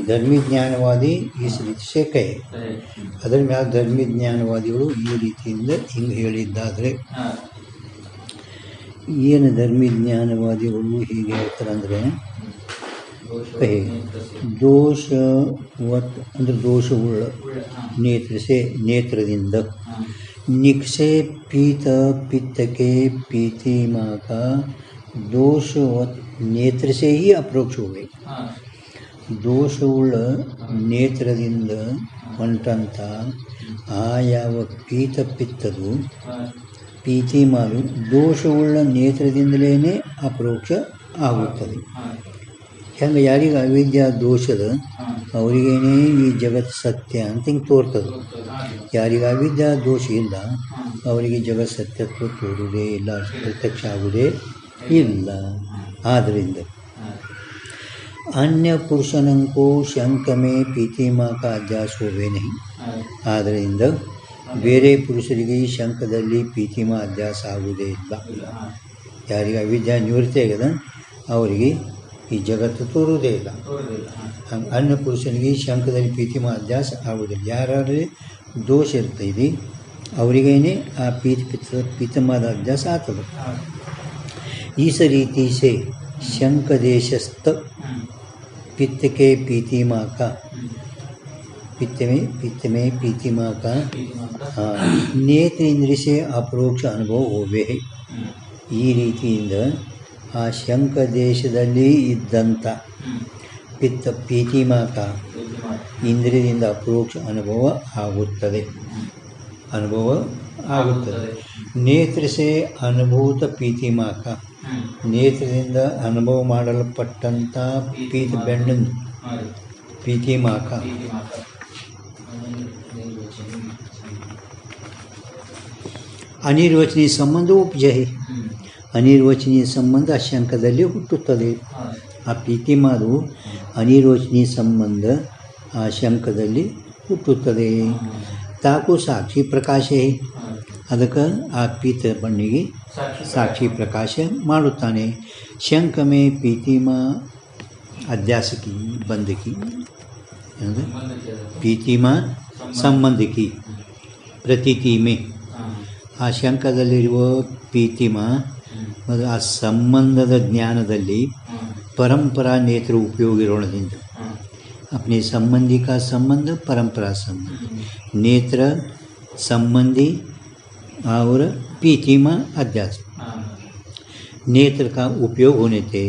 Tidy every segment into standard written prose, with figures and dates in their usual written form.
ಧರ್ಮಿಜ್ಞಾನವಾದಿ ಈ ರೀತಿ ಕೈ ಅದರ ಮ್ಯಾಲ ಧರ್ಮಿಜ್ಞಾನವಾದಿಗಳು ಈ ರೀತಿಯಿಂದ ಹಿಂಗೆ ಹೇಳಿದ್ದಾದರೆ ಏನು ಧರ್ಮಿಜ್ಞಾನವಾದಿಗಳು ಹೀಗೆ ಹೇಳ್ತಾರಂದರೆ ಕೈ ದೋಷವತ್ ಅಂದರೆ ದೋಷವುಳ್ಳ ನೇತ್ರಿಸೆ ನೇತ್ರದಿಂದ ನಿಕ್ಷೆ ಪೀತ ಪಿತ್ತಕ್ಕೆ ಪೀತಿಮಾಕ ದೋಷವತ್ ನೇತ್ರ से ही ಅಪ್ರೋಕ್ಷ ಹೋಗಿ ದೋಷವುಳ್ಳ ನೇತ್ರದಿಂದ ಹೊಂಟಂಥ ಆ ಯಾವ ಪೀತ ಪಿತ್ತದು ಪೀತಿಮಾಲು ದೋಷವುಳ್ಳ ನೇತ್ರದಿಂದಲೇ ಅಪ್ರೋಕ್ಷ ಆಗುತ್ತದೆ. ಹೆಂಗೆ ಯಾರಿಗೆ ಅವಿದ್ಯಾ ದೋಷದ ಅವರಿಗೇನೇ ಈ ಜಗತ್ತು ಸತ್ಯ ಅಂತ ಹಿಂಗೆ ತೋರ್ತದೆ. ಯಾರಿಗೆ ಅವಿದ್ಯಾ ದೋಷ ಇಲ್ಲ ಅವರಿಗೆ ಜಗತ್ ಸತ್ಯತ್ವ ತೋರುವುದೇ ಇಲ್ಲ, ಪ್ರತ್ಯಕ್ಷ ಆಗುವುದೇ ಇಲ್ಲ. ಆದ್ದರಿಂದ अन्य पुरुषनों को शंक में पीतिमा का अध्यास होवे नहीं. ಆದ್ದರಿಂದ ಬೇರೆ ಪುರುಷರಿಗೆ ಶಂಕದಲ್ಲಿ ಪೀತಿಮಾ ಅಧ್ಯಾಸ ಆಗುವುದೇ ಇಲ್ಲ. ಯಾರಿಗೆ ಅವಿದ್ಯಾ ನಿವೃತ್ತಿ ಆಗ್ಯದ ಅವರಿಗೆ ಈ ಜಗತ್ತು ತೋರುವುದೇ ಇಲ್ಲ. ಅನ್ಯ ಪುರುಷನಿಗೆ ಶಂಕದಲ್ಲಿ ಪ್ರೀತಿಮಾ ಅಧ್ಯಾಸ ಆಗುವುದಿಲ್ಲ. ಯಾರು ದೋಷ ಇರ್ತೈತಿ ಅವರಿಗೇನೆ ಆ ಪೀತಮಾದ ಅಧ್ಯಾಸ ಆಗ್ತದೆ. इस रीति से शंक देशस्थ पित्त के पीतिमा का पित्त में पीतिमा का नेत्र इंद्रिय से अपरोक्ष अनुभव होवे है. ಈ ರೀತಿಯಿಂದ ಆ ಶಂಕ ದೇಶದಲ್ಲಿ ಇದ್ದಂಥ ಪಿತ್ತ ಪೀತಿಮಾಕ ಇಂದ್ರಿಯದಿಂದ ಅಪರೋಕ್ಷ ಅನುಭವ ಆಗುತ್ತದೆ. ನೇತ್ರ ಸೇ ಅನುಭೂತ ಪೀತಿಮಾಕ ನೇತ್ರದಿಂದ ಅನುಭವ ಮಾಡಲ್ಪಟ್ಟಂಥ ಬೆಣ್ಣನ್ನು ಪೀತಿಮಾಕ ಅನಿರ್ವಚನೀಯ ಸಂಬಂಧ ಉಪಜಹಿ. ಅನಿರ್ವಚನೀಯ ಸಂಬಂಧ ಆ ಶಂಕದಲ್ಲಿ ಹುಟ್ಟುತ್ತದೆ. ಆ ಪೀತಿಮಾದು ಅನಿರ್ವಚನೀಯ ಸಂಬಂಧ ಆ ಶಂಕದಲ್ಲಿ ಹುಟ್ಟುತ್ತದೆ. ತಾಕು ಸಾಕ್ಷಿ ಪ್ರಕಾಶ ಅದಕ್ಕೆ ಆ ಪೀತ ಬಣ್ಣಿಗೆ ಸಾಕ್ಷಿ ಪ್ರಕಾಶ ಮಾಡುತ್ತಾನೆ. ಶಂಕ ಮೇ ಪೀತಿಮಾ ಅಧ್ಯಾಸಕಿ ಬಂಧಕಿ ಪೀತಿಮಾ ಸಂಬಂಧಿಕಿ ಪ್ರತೀತಿ ಮೇ ಆ ಶಂಕದಲ್ಲಿರುವ ಪೀತಿಮಾ ಮತ್ತು ಆ ಸಂಬಂಧದ ಜ್ಞಾನದಲ್ಲಿ ಪರಂಪರಾ ನೇತ್ರ ಉಪಯೋಗ ಇರೋಣದಿಂದ अपने संबंधी का संबंध परंपरा संबंध नेत्र संबंधी और पीतिमा अध्यास. नेत्र का उपयोग होने से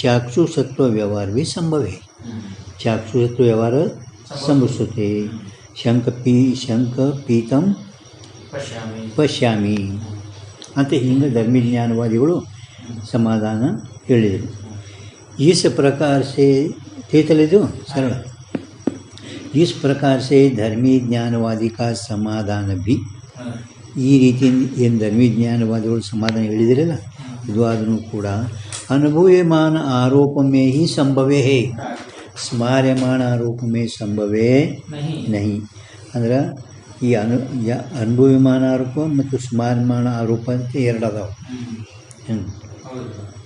चाक्षुषत्व व्यवहार भी संभव है. चाक्षुषत्व व्यवहार संभवते शंक पीतम पश्यामि ಅಂತ ಹಿಂಗೆ ಧರ್ಮಜ್ಞಾನವಾದಿಗಳು ಸಮಾಧಾನ ಹೇಳಿದರು. इस प्रकार से ತಿಳಿದು सरल इस प्रकार से धर्मी ज्ञानवादी का समाधान भी ಈ ರೀತಿ ಏನು ಧರ್ಮಿ ಜ್ಞಾನವಾದಿಗಳು ಸಮಾಧಾನ ಹೇಳಿದಿರಲ್ಲ ಇದು ಆದರೂ ಕೂಡ ಅನುಭವ್ಯಮಾನ ಆರೋಪ ಮೇ ಹಿ ಸಂಭವೇ ಹೇ ಸ್ಮಾರ್ಯಮಾನ ಆರೋಪ ಮೇ ಸಂಭವೇ ನಹಿ. ಅಂದ್ರೆ ಈ ಅನುಭವ್ಯಮಾನ ಆರೋಪ ಮತ್ತು ಸ್ಮಾರ್ಯಮಾನ ಆರೋಪ ಅಂತ ಎರಡು ಅದಾವೆ.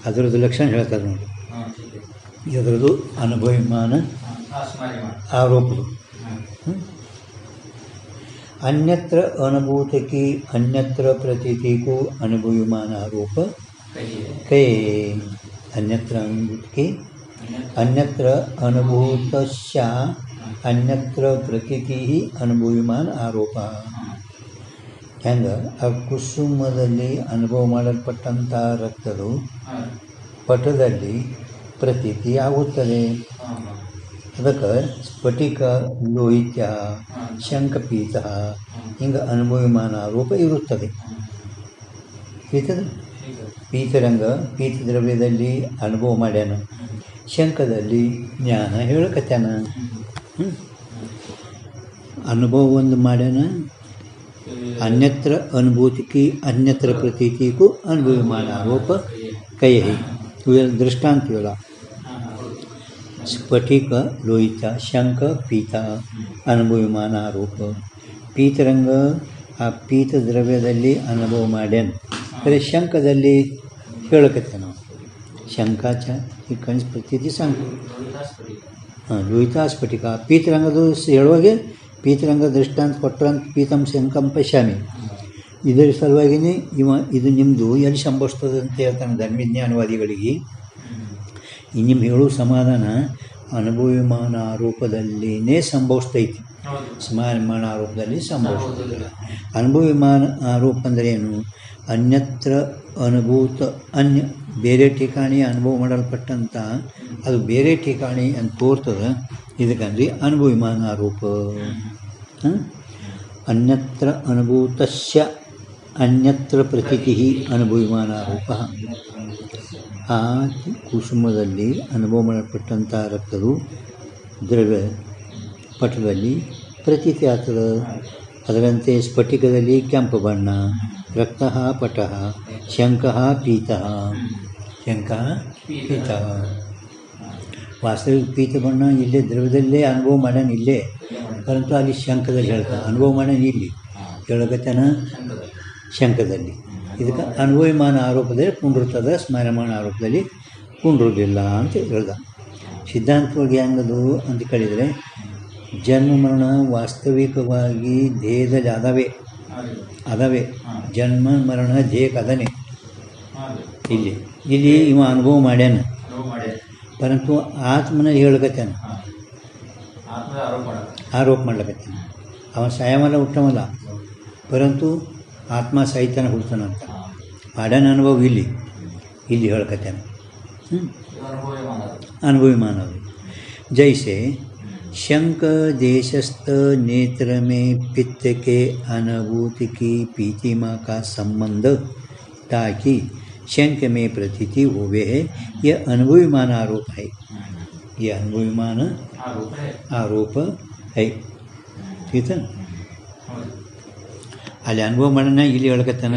ಅದರದ್ದು ಲಕ್ಷಣ ಹೇಳ್ತಾರೆ ನೋಡಿ. ಇದರದ್ದು ಅನುಭವ್ಯಮಾನ ಆರೋಪಗಳು अन्यत्र अनुभूत की अन्यत्र प्रतीति को अनुभूयमान आरोप कहे. अन्यत्र अनुभूत की अन्यत्र अनुभूतस्या अन्यत्र प्रतीति ही अनुभूयमान आरोप. ಹೆಂಗೆ ಆ ಕುಸುಮದಲ್ಲಿ ಅನುಭವ ಮಾಡಲ್ಪಟ್ಟಂಥ ರಕ್ತದ ಪಟದಲ್ಲಿ ಪ್ರತೀತಿ ಆಗುತ್ತದೆ. ಅದಕ್ಕೆ ಸ್ಫಟಿಕ ಲೋಹಿತ್ಯ ಶಂಕಪೀತ ಹಿಂಗೆ ಅನುಭವಮಾನ ಆರೋಪ ಇರುತ್ತದೆ. ಪೀತರಂಗ ಪೀತದ್ರವ್ಯದಲ್ಲಿ ಅನುಭವ ಮಾಡ್ಯಾನ, ಶಂಕದಲ್ಲಿ ಜ್ಞಾನ ಹೇಳಕತ್ಯಾನ. ಅನುಭವ ಒಂದು ಮಾಡ್ಯಾನ. अन्यत्र अनुभूति की अन्यत्र प्रतीति को अनुभवमान आरोप कहे. दृष्टांत वेला स्फटिक लोहित शंक पीत अनुभवमान आरोप. ಪೀತರಂಗ ಆ ಪೀತ ದ್ರವ್ಯದಲ್ಲಿ ಅನುಭವ ಮಾಡ್ಯಾನ, ಅದೇ ಶಂಕದಲ್ಲಿ ಹೇಳಕತ್ತೆ ನಾವು ಶಂಕಾಚ ಈ ಕಣಿಸ್ ಪ್ರತೀತಿ ಸಂಕ ಲೋಹಿತಾ ಸ್ಫಟಿಕ ಪೀತರಂಗದು ಹೇಳುವಾಗೆ ಪೀತರಂಗ ದೃಷ್ಟಾಂತ ಕೊಟ್ಟರಂತ ಪೀತಂ ಶಂಕಂ ಪಶ್ಯಾಮಿ. ಇದರ ಸಲುವಾಗಿಯೇ ಇದು ನಿಮ್ಮದು ಎಲ್ಲಿ ಸಂಭವಿಸ್ತದೆ ಅಂತ ಹೇಳ್ತಾನೆ ಧರ್ಮವಿಜ್ಞಾನವಾದಿಗಳಿಗೆ. ಈ ನಿಮ್ಮ ಹೇಳೋ ಸಮಾಧಾನ ಅನುಭವಿಮಾನ ಆರೋಪದಲ್ಲಿನೇ ಸಂಭವಿಸ್ತೈತಿ. ಸಮಾನ ಆರೋಪದಲ್ಲಿ ಸಂಭವಿಸ್ತದಿಲ್ಲ. ಅನುಭವಿಮಾನ ಆರೋಪ ಅಂದರೆ ಏನು? ಅನ್ಯತ್ರ ಅನುಭೂತ ಬೇರೆ ಠಿಕಾಣಿ ಅನುಭವ ಮಾಡಲ್ಪಟ್ಟಂಥ ಅದು ಬೇರೆ ಠಿಕಾಣಿ ಅಂತ ತೋರ್ತದೆ. ಇದಕ್ಕಂದ್ರೆ ಅನುಭವಿಮಾನ ಆರೋಪ. ಅನ್ಯತ್ರ ಅನುಭೂತಸ್ಯ ಅನ್ಯತ್ರ ಪ್ರತೀತಿ ಅನುಭವಿಮಾನ ಆರೋಪ. ಆ ಕುಸುಮದಲ್ಲಿ ಅನುಭವ ಮಾಡಲ್ಪಟ್ಟಂಥ ರಕ್ತದು ದ್ರವ್ಯ ಪಟದಲ್ಲಿ ಪ್ರತೀತಿ ಆಗ್ತದೆ. ಅದರಂತೆ ಸ್ಫಟಿಕದಲ್ಲಿ ಕೆಂಪು ಬಣ್ಣ, ರಕ್ತ ಪಟ, ಶಂಖ ಪೀತ. ವಾಸ್ತವಿಕ ಪೀತ ಬಣ್ಣ ಇಲ್ಲೇ ದ್ರವ್ಯದಲ್ಲೇ ಅನುಭವ ಮಾಡೋಣ ಇಲ್ಲೇ, ಪರಂತು ಅಲ್ಲಿ ಶಂಖದಲ್ಲಿ ಹೇಳ್ತಾನೆ. ಅನುಭವ ಮಾಡೋಣ ಇಲ್ಲಿ ಹೇಳಕತ್ತಾನ ಶಂಖದಲ್ಲಿ. ಇದಕ್ಕೆ ಅನುಭವಿಮಾನ ಆರೋಪದಲ್ಲಿ ಕುಂಡಿರ್ತದೆ, ಸ್ಮರಣಮಾನ ಆರೋಪದಲ್ಲಿ ಕುಂಡಿರೋದಿಲ್ಲ ಅಂತ ಹೇಳ್ದ. ಸಿದ್ಧಾಂತವಾಗಿ ಹೆಂಗದು ಅಂತ ಕೇಳಿದರೆ, ಜನ್ಮ ಮರಣ ವಾಸ್ತವಿಕವಾಗಿ ದೇಹದಲ್ಲಿ ಅದಾವೆ. ಜನ್ಮ ಮರಣ ದೇಹಕ್ಕೆ ಅದನೇ. ಇಲ್ಲಿ ಇವ ಅನುಭವ ಮಾಡ್ಯಾನ, ಪರಂತು ಆತ್ಮನ ಹೇಳಕತ್ತಾನ, ಆರೋಪ ಮಾಡ್ಲಕತ್ತಾನ. ಅವ ಸಾಯವಲ್ಲ ಹುಟ್ಟವಲ್ಲ, ಪರಂತು ಆತ್ಮ ಸಾಯ್ತಾನ ಹುಡ್ತಾನ ಅಂತ ಮಾಡ್ಯಾನ ಅನುಭವ ಇಲ್ಲಿ ಹೇಳಕತ್ತಾನ. अनुभूयमान जैसे शंख देशस्थ नेत्र में पित्त के अनुभूति की पीतिमा का संबंध ताकि शंख में प्रतीति होवे है, यह अनुभूयमान आरोप है. यह अनुभूयमान आरोप है. ठीक है. ಅಲ್ಲಿ ಅನುಭವ ಮಾಡೋಣ ಇಲ್ಲಿ ಹೇಳ್ಕತ್ತಾನ,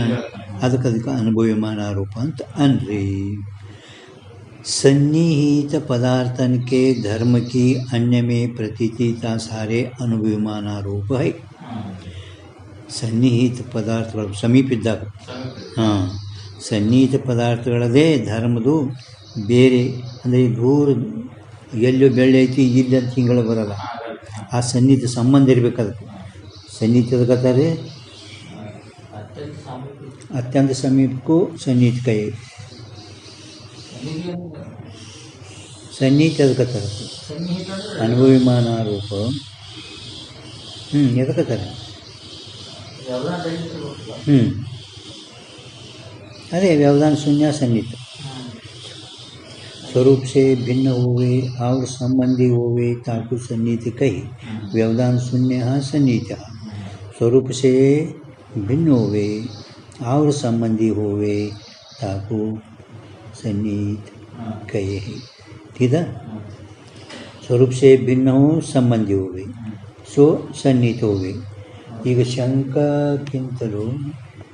ಅದಕ್ಕೆ ಅನುಭವಮಾನ ಆರೋಪ ಅಂತ ಅನ್ರಿ. सन्निहित पदार्थन के धर्म की अन्य में प्रतीतिता सारे अनुभवमान आरोप है. ಸನ್ನಿಹಿತ ಪದಾರ್ಥಗಳು ಸಮೀಪಿದ್ದಾಗ, ಸನ್ನಿಹಿತ ಪದಾರ್ಥಗಳದೇ ಧರ್ಮದು ಬೇರೆ ಅಂದರೆ ದೂರ ಎಲ್ಲೋ ಬೆಳ್ಳಿ ಐತಿ ಇಲ್ಲ ಅಂತ ಹಿಂಗಳು ಬರಲ್ಲ. ಆ ಸನ್ನಿಹಿತ ಸಂಬಂಧ ಇರಬೇಕು. ಅದಕ್ಕೆ ಸನ್ನಿಹಿತದ ಕತಾರೆ ಅತ್ಯಂತ ಸಮೀಪಕ್ಕೂ ಸನ್ನಿಹಿತ ಕೈ ಸನ್ನಿಹಿತದ ಕತಾರೆ ಅನುಭವಮಾನ ಆರೋಪ. ಎದಕತ್ತಾರೆ अरे व्यवधान शून्य सन्निहित स्वरूप से भिन्न होवे और संबंधी होवे ताकु सन्निहित कही. व्यवधान शून्य सन्निहित स्वरूप से भिन्न होवे और संबंधी होवे ताकु सन्निहित कहे. ठीक है. स्वरूप से भिन्न हो संबंधी होवे सो सन्निहित होवे. ಈಗ ಶಂಖಕ್ಕಿಂತಲೂ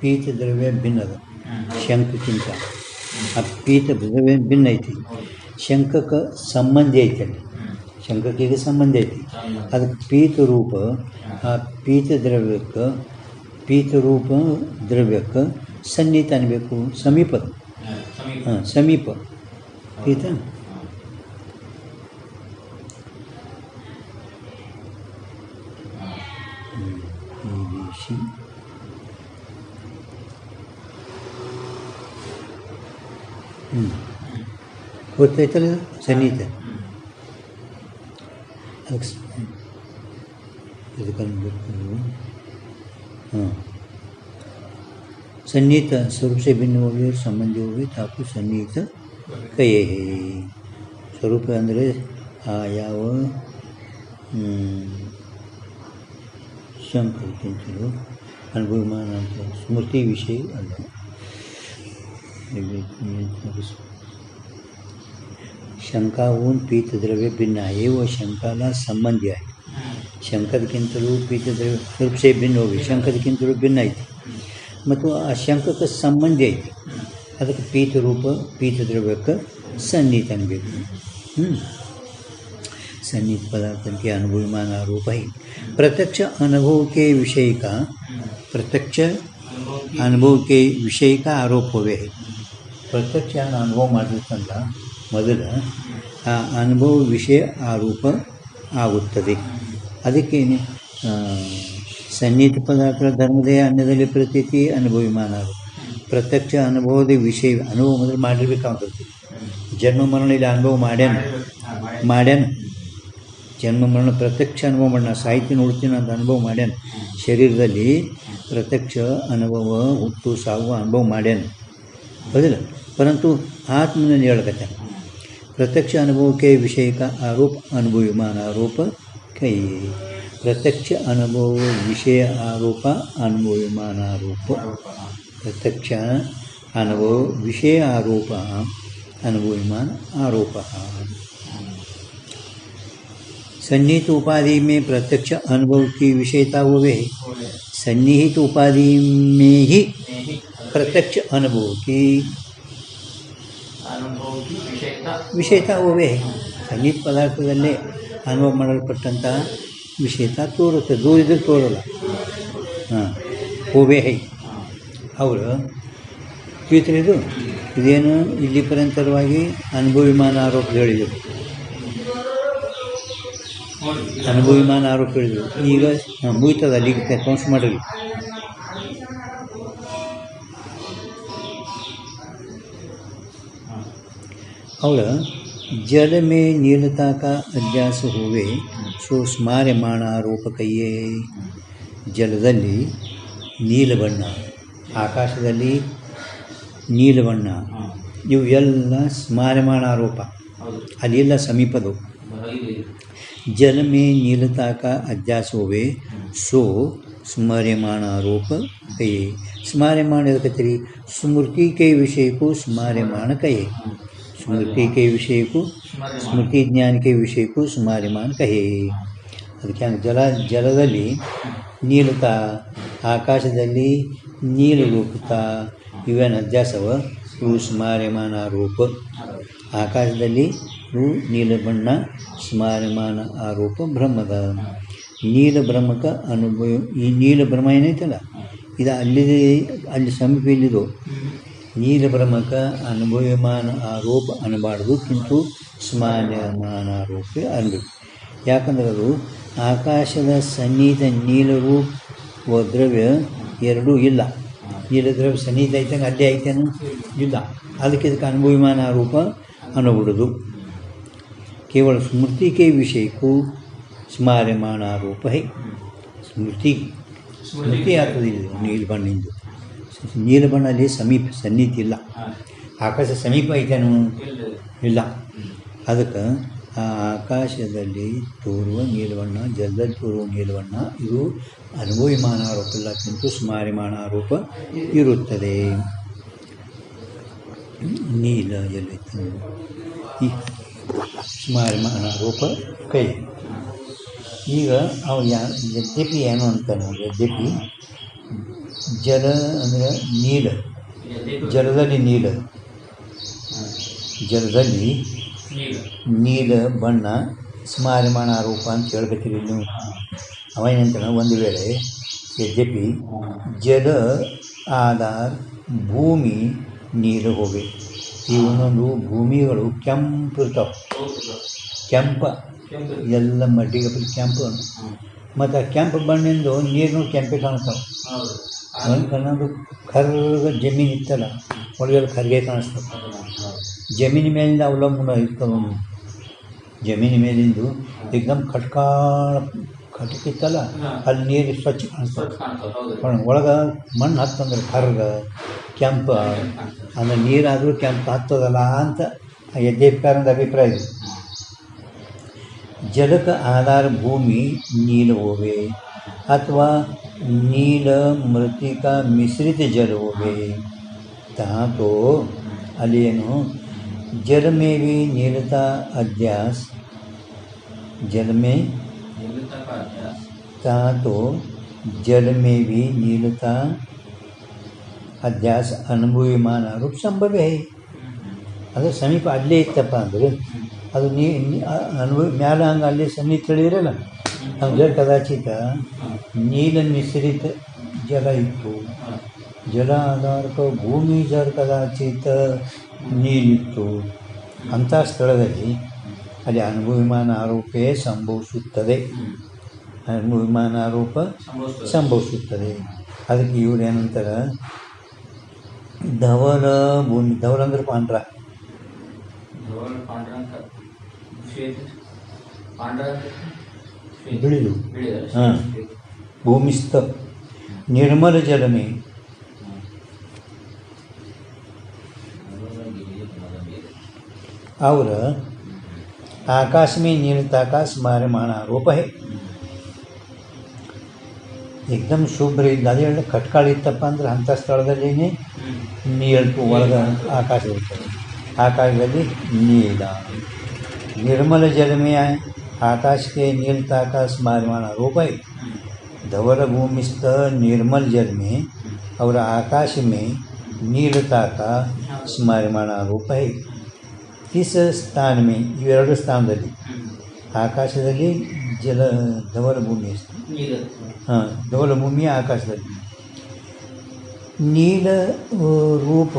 ಪೀತ ದ್ರವ್ಯ ಭಿನ್ನದ. ಶಂಖಕ್ಕಿಂತ ಆ ಪೀತ ದ್ರವ್ಯ ಭಿನ್ನ ಐತಿ. ಶಂಖಕ್ಕೆ ಸಂಬಂಧಿ ಐತಿ. ಅಲ್ಲಿ ಶಂಖಕ್ಕೆ ಸಂಬಂಧ ಐತಿ. ಅದಕ್ಕೆ ಪೀತ ರೂಪ ಆ ಪೀತ ರೂಪ ದ್ರವ್ಯಕ್ಕೆ ಸನ್ನಿಹಿತ ಅನ್ಬೇಕು. ಸಮೀಪ ಸಮೀಪ ಪೀತ ಗೊತ್ತಾಯ್ತಲ್ಲ ಸನ್ನಿಹಿತ. सन्निहित स्वरूप से भिन्न होगी और संबंधी होगी ताकू सन्निहित कहे. ಸ್ವರೂಪ ಅಂದರೆ ಆ ಯಾವ ಶಂಕರಕ್ಕಿಂತಲೂ ಅನುಭವಮಾನ ಅಂತ ಸ್ಮೃತಿ ವಿಷಯ ಅಲ್ಲ. शंका होऊन पीतद्रव्य भिन्न आहे व शंकाला संबंधी आहे. ಶಂಕದಕ್ಕಿಂತಲೂ ಪೀತದ್ರವ್ಯ ಸ್ವರೂಪ ಸೇ ಭಿನ್ನ ಹೋಗಿ ಶಂಕದಕ್ಕಿಂತಲೂ ಭಿನ್ನ ಐತಿ ಮತ್ತು ಆ ಶಂಕಕ್ಕೆ ಸಂಬಂಧಿ ಐತಿ. ಅದಕ್ಕೆ ಪೀತರೂಪ ಪೀತದ್ರವ್ಯಕ್ಕೆ ಸನ್ನಿಹಿತ ಅನ್ಬೇಕು. सन्निहित पदार्थ के अनुभवमान आरोप है. प्रत्यक्ष अनुभव के विषय का प्रत्यक्ष अनुभव के विषय का आरोप होवे है. प्रत्यक्ष अनुभव ಮಾಡಿರ್ತಂತ ಮೊದಲ ಆ ಅನುಭವ ವಿಷಯ ಆರೋಪ ಆಗುತ್ತದೆ. ಅದಕ್ಕೆ ಸನ್ನಿಹಿತ ಪದಾರ್ಥಗಳ ಧರ್ಮದೇಹ ಅನ್ನದಲ್ಲಿ ಪ್ರತೀತಿ ಅನುಭವಿಮಾನ ಪ್ರತ್ಯಕ್ಷ ಅನುಭವದ ವಿಷಯ ಅನುಭವ ಮೊದಲು ಮಾಡಿರ್ಬೇಕಾಗ್ತದೆ. ಜನ್ಮ ಮರಣ ಇಲ್ಲಿ ಅನುಭವ ಮಾಡ್ಯಾನ ಜನ್ಮ ಮರಣ ಪ್ರತ್ಯಕ್ಷ ಅನುಭವ ಮಾಡೋಣ. ಸಾಹಿತ್ಯ ನೋಡ್ತೀನಿ ಅಂತ ಅನುಭವ ಮಾಡ್ಯಾನ. ಶರೀರದಲ್ಲಿ ಪ್ರತ್ಯಕ್ಷ ಅನುಭವ ಹುಟ್ಟು ಸಾವು ಅನುಭವ ಮಾಡ್ಯಾನ ಹೌದಿಲ್ಲ. ಪರಂತು ಆತ್ಮನಲ್ಲಿ ಹೇಳಕತ್ತೆ ಪ್ರತ್ಯಕ್ಷ ಅನುಭವಕ್ಕೆ ವಿಷಯಕ ಆರೋಪ ಅನುಭವಿಮಾನ ಆರೋಪ ಕೈ ಪ್ರತ್ಯಕ್ಷ ಅನುಭವ ವಿಷಯ ಆರೋಪ ಅನುಭವಿಮಾನ ಆರೋಪ प्रत्यक्ष अनुभव विषय आरोप अनुभवमान आरोप सन्निहित उपाधि में प्रत्यक्ष अनुभव की विषयता होवे सन्निहित उपाधि में ही प्रत्यक्ष अनुभव की विषयता होवे सन्निहित पदार्थदಲ್ಲೇ ಅನುಭವ ಮಾಡಲ್ಪಟ್ಟಂಥ ವಿಷಯತಾ ತೋರುತ್ತೆ. ದೂರಿದ್ರೆ ತೋರಲ್ಲ. ಹೋವೆ ಹೈ ಅವರು ತಿಳಿದು ಇದೇನು ಇಲ್ಲಿ ಪರಂತರವಾಗಿ ಅನುಭವಿಮಾನ ಆರೋಪ ಹೇಳಿದರು. ಅನುಭವಿಮಾನ ಆರೋಪ ಹೇಳಿದರು. ಈಗ ಮುಗಿತದ ಅಲ್ಲಿಗೆ ಕೌನ್ಸ್ ಮಾಡಿರಿ. ಅವಳ जल में नीलता का अध्यास होवे सो स्मार्यमाण आरोप कहिए. ಜಲದಲ್ಲಿ ನೀಲಬಣ್ಣ, ಆಕಾಶದಲ್ಲಿ ನೀಲಬಣ್ಣ, ಇವು ಎಲ್ಲ ಸ್ಮಾರ್ಯಮಾಣ ಆರೋಪ, ಅಲ್ಲೆಲ್ಲ ಸಮೀಪದು. जल में नीलता का अध्यास होवे सो स्मर्यमाण आरोप कहिए. स्मार्यमाण कही स्मृति के विषय को स्मार्यमाण कहे. स्मृति के विषय को स्मृति ज्ञान के विषय को स्मार्यमान कहे. ಅದಕ್ಕೆ ಜಲದಲ್ಲಿ ನೀಲತಾ, ಆಕಾಶದಲ್ಲಿ ನೀಲರೂಪತ ಇವೇನು ಅಧ್ಯಾಸವ ಇವು ಸ್ಮಾರ್ಯಮಾನ ಆರೋಪ. ಆಕಾಶದಲ್ಲಿ ಇವು ನೀಲಬಣ್ಣ ಸ್ಮಾರ್ಯಮಾನ ಆರೋಪ ಬ್ರಹ್ಮದ ನೀಲ ಬ್ರಹ್ಮಕ ಅನುಭವ. ಈ ನೀಲ ಬ್ರಹ್ಮ ಏನೈತಲ್ಲ ಇದು ಅಲ್ಲಿ ಸಮೀಪ ಇಲ್ಲಿದು ನೀಲ ಬ್ರಹ್ಮಕ ಅನುಭವಮಾನ ಆರೋಪ ಅನ್ನಬಾರ್ದು, ಕಿಂತು ಸ್ಮಾರ್ಯಮಾನ ಆರೋಪ ಅನ್ಬೇಕು. ಯಾಕಂದ್ರೆ ಅದು ಆಕಾಶದ ಸನ್ನಿಹಿತ ನೀಲರೂಪ ದ್ರವ್ಯ ಎರಡೂ ಇಲ್ಲ. ನೀಲ ದ್ರವ್ಯ ಸನ್ನಿಹಿತ ಐತಂಗೆ ಅಲ್ಲೇ ಐತೇನು ಇಲ್ಲ. ಇದಕ್ಕೆ ಅನುಭವಮಾನ ಆರೋಪ ಅನ್ನಬಿಡೋದು. ಕೇವಲ ಸ್ಮೃತಿಗೆ ವಿಷಯಕ್ಕೂ ಸ್ಮಾರ್ಯಮಾನ ಆರೋಪ ಹೈ. ಸ್ಮೃತಿ ಆಗ್ತದೆ ನೀಲಬಣ್ಣಿಂದು. ನೀಲಬಣ್ಣಲ್ಲಿ ಸನ್ನಿಹಿತ ಇಲ್ಲ. ಆಕಾಶ ಸಮೀಪ ಐತೇನು ಇಲ್ಲ. ಅದಕ್ಕೆ ಆ ಆಕಾಶದಲ್ಲಿ ತೋರುವ ನೀಲಬಣ್ಣ, ಜಲದಲ್ಲಿ ತೋರುವ ನೀಲಬಣ್ಣ ಇದು ಅನುಭವಮಾನ ಆರೋಪ ಇಲ್ಲ, ಕಿಂತು ಸ್ಮಾರ್ಯಮಾನ ಆರೋಪ ಇರುತ್ತದೆ. ನೀಲ ಎಲ್ಲಿತ್ತು ಈ ಸ್ಮಾರ್ಯಮಾನ ಆರೋಪ ಕೈ. ಈಗ ಅವು ಯದ್ಯಪಿ ಏನು ಅಂತಾನೆ, ಯದ್ಯಪಿ ಜಲ ಅಂದರೆ ನೀಲ, ಜಲದಲ್ಲಿ ನೀಲ, ಜಲದಲ್ಲಿ ನೀಲ ಬಣ್ಣ ಸ್ಮಾರ್ಯಮಾನ ಆರೋಪ ಅಂತ ಹೇಳ್ಬೇಕಿರಿ ನೀವು. ಅವೇನಂತಾನೆ, ಒಂದು ವೇಳೆ ಯದ್ಯಪಿ ಜಲ ಆಧಾರ ಭೂಮಿ ನೀರು ಹೋಗಿ ಈ ಒಂದೊಂದು ಭೂಮಿಗಳು ಕೆಂಪು ಇರ್ತಾವೆ. ಎಲ್ಲ ಮಡ್ಡಿಗೆ ಕೆಂಪು ಮತ್ತು ಆ ಕೆಂಪು ಬಣ್ಣಿಂದು ನೀರು ಕೆಂಪೆ ಕಾಣಿಸ್ತಾವೆ. ಅನ್ನೋದು ಕರ್ಗ ಜಮೀನು ಇತ್ತಲ್ಲ ಒಳಗೆಲ್ಲ ಕರ್ಗೆ ಕಾಣಿಸ್ತವೆ. ಜಮೀನು ಮೇಲಿಂದ ಅವಲಂಬನ ಇರ್ತವೆ. ಜಮೀನು ಮೇಲಿಂದು ಏಕದಮ್ ಖಟಕಿತ್ತಲ್ಲ ಅಲ್ಲಿ ನೀರು ಸ್ವಚ್ಛ ಕಾಣಿಸ್ತವೆ. ಒಳಗೆ ಮಣ್ಣು ಹತ್ತಂದ್ರೆ ಕರ್ಗ ಕೆಂಪು ಅಂದರೆ ನೀರಾದರೂ ಕೆಂಪು ಹತ್ತದಲ್ಲ ಅಂತ ಯದ್ಯಪಿಕಾರದ ಅಭಿಪ್ರಾಯ ಇದೆ. जल का आधार भूमि नील होवे अथवा नील मृतिका मिश्रित जल होवे तहाँ तो अलियनो जल में भी नीलता अध्यास, जल में तहाँ तो जल में भी नीलता अध्यास अनुभवमान रूप संभव है. ಅದು ಸಮೀಪ ಅಲ್ಲೇ ಇತ್ತಪ್ಪ ಅಂದರೆ ಅದು ಅನುಭವ ಮ್ಯಾಲ ಹಂಗೆ ಅಲ್ಲಿ ಸನ್ನಿಹಿತ ತಿಳಿದಿರಲ್ಲ ಹಂಗೆ ಜಲ ಕದಾಚಿತ ನೀಲ ಮಿಶ್ರಿತ ಜಲ ಇತ್ತು. ಜಲ ಆಧಾರಕ ಭೂಮಿ ಜಲ ಕದಾಚಿತ ನೀರಿತ್ತು. ಅಂಥ ಸ್ಥಳದಲ್ಲಿ ಅಲ್ಲಿ ಅನುಭವಿಮಾನ ಆರೋಪವೇ ಸಂಭವಿಸುತ್ತದೆ. ಅನುಭವಿಮಾನ ಆರೋಪ ಸಂಭವಿಸುತ್ತದೆ. ಅದಕ್ಕೆ ಇವ್ರು ಏನಂತಾರೆ, ಧವಲ ಭೂಮಿ. ಧವಲ ಅಂದ್ರೆ ಪಾಂಡ್ರ, ಬಿಳಿದು. ಹಾಂ, ಭೂಮಿಸ್ಥ ನಿರ್ಮಲ ಜಲಮೇ. और आकाश में नीलताकाश मार्यमाण आरोप है. एकदम ಶುಭ್ರ ಇದ್ದ, ಅದೇ ಹೇಳಿ ಕಟ್ಕಾಳು ಇತ್ತಪ್ಪ ಅಂದ್ರೆ ಅಂಥ ಸ್ಥಳದಲ್ಲಿ ನೀರು ಒಳಗೆ ಆಕಾಶ ಇರ್ತದೆ. ಆಕಾಶದಲ್ಲಿ ನೀಲ निर्मल जल में आए. आकाश के नीलताकाश मार्यमाण आरोप है. धवल भूमिस्थ निर्मल जल में और आकाश में नीलता का स्मर्यमाण आरोप है. इस स्थान में इवेरಡು ಸ್ಥಾನದಲ್ಲಿ ಆಕಾಶದಲ್ಲಿ ಜಲ ಧವಲ ಭೂಮಿ, ಹಾಂ, ಧವಲ ಭೂಮಿಯ ಆಕಾಶದಲ್ಲಿ नील रूप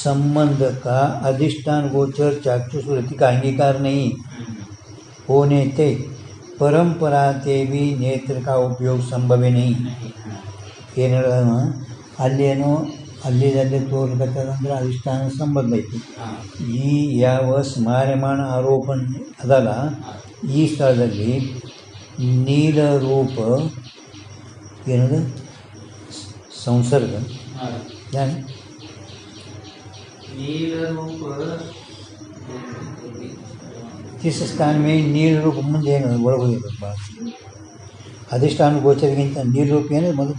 संबंध का अधिष्ठान गोचर चाक्षुष वृत्ति का अंगीकार नहीं होने से परंपरा से भी नेत्र का उपयोग संभव नहीं. ಏನು ಹೇಳೋಣ, ಅಲ್ಲೇನೋ ಅಲ್ಲಿದಲ್ಲಿ ತೋರ್ಬೇಕಂದ್ರೆ ಅಧಿಷ್ಠಾನ ಸಂಬಂಧ ಐತಿ. ಈ ಯಾವ ಸ್ಮಾರ್ಯಮಾಣ ಆರೋಪ ಅದಲ್ಲ, ಈ ಸ್ಥಳದಲ್ಲಿ ನೀಲ ರೂಪ ಏನದು ಸಂಸರ್ಗ ಏನು ಇಸ್ ಸ್ಥಾನ ಮೇ ನೀಲ ರೂಪ ಮುಂದೆ ಏನು ಒಳಗೋಗಿರ್ಬೇಕು ಭಾಳ. ಅಧಿಷ್ಠಾನ ಗೋಚರಿಗಿಂತ ನೀಲ ರೂಪ ಏನು ಮೊದಲು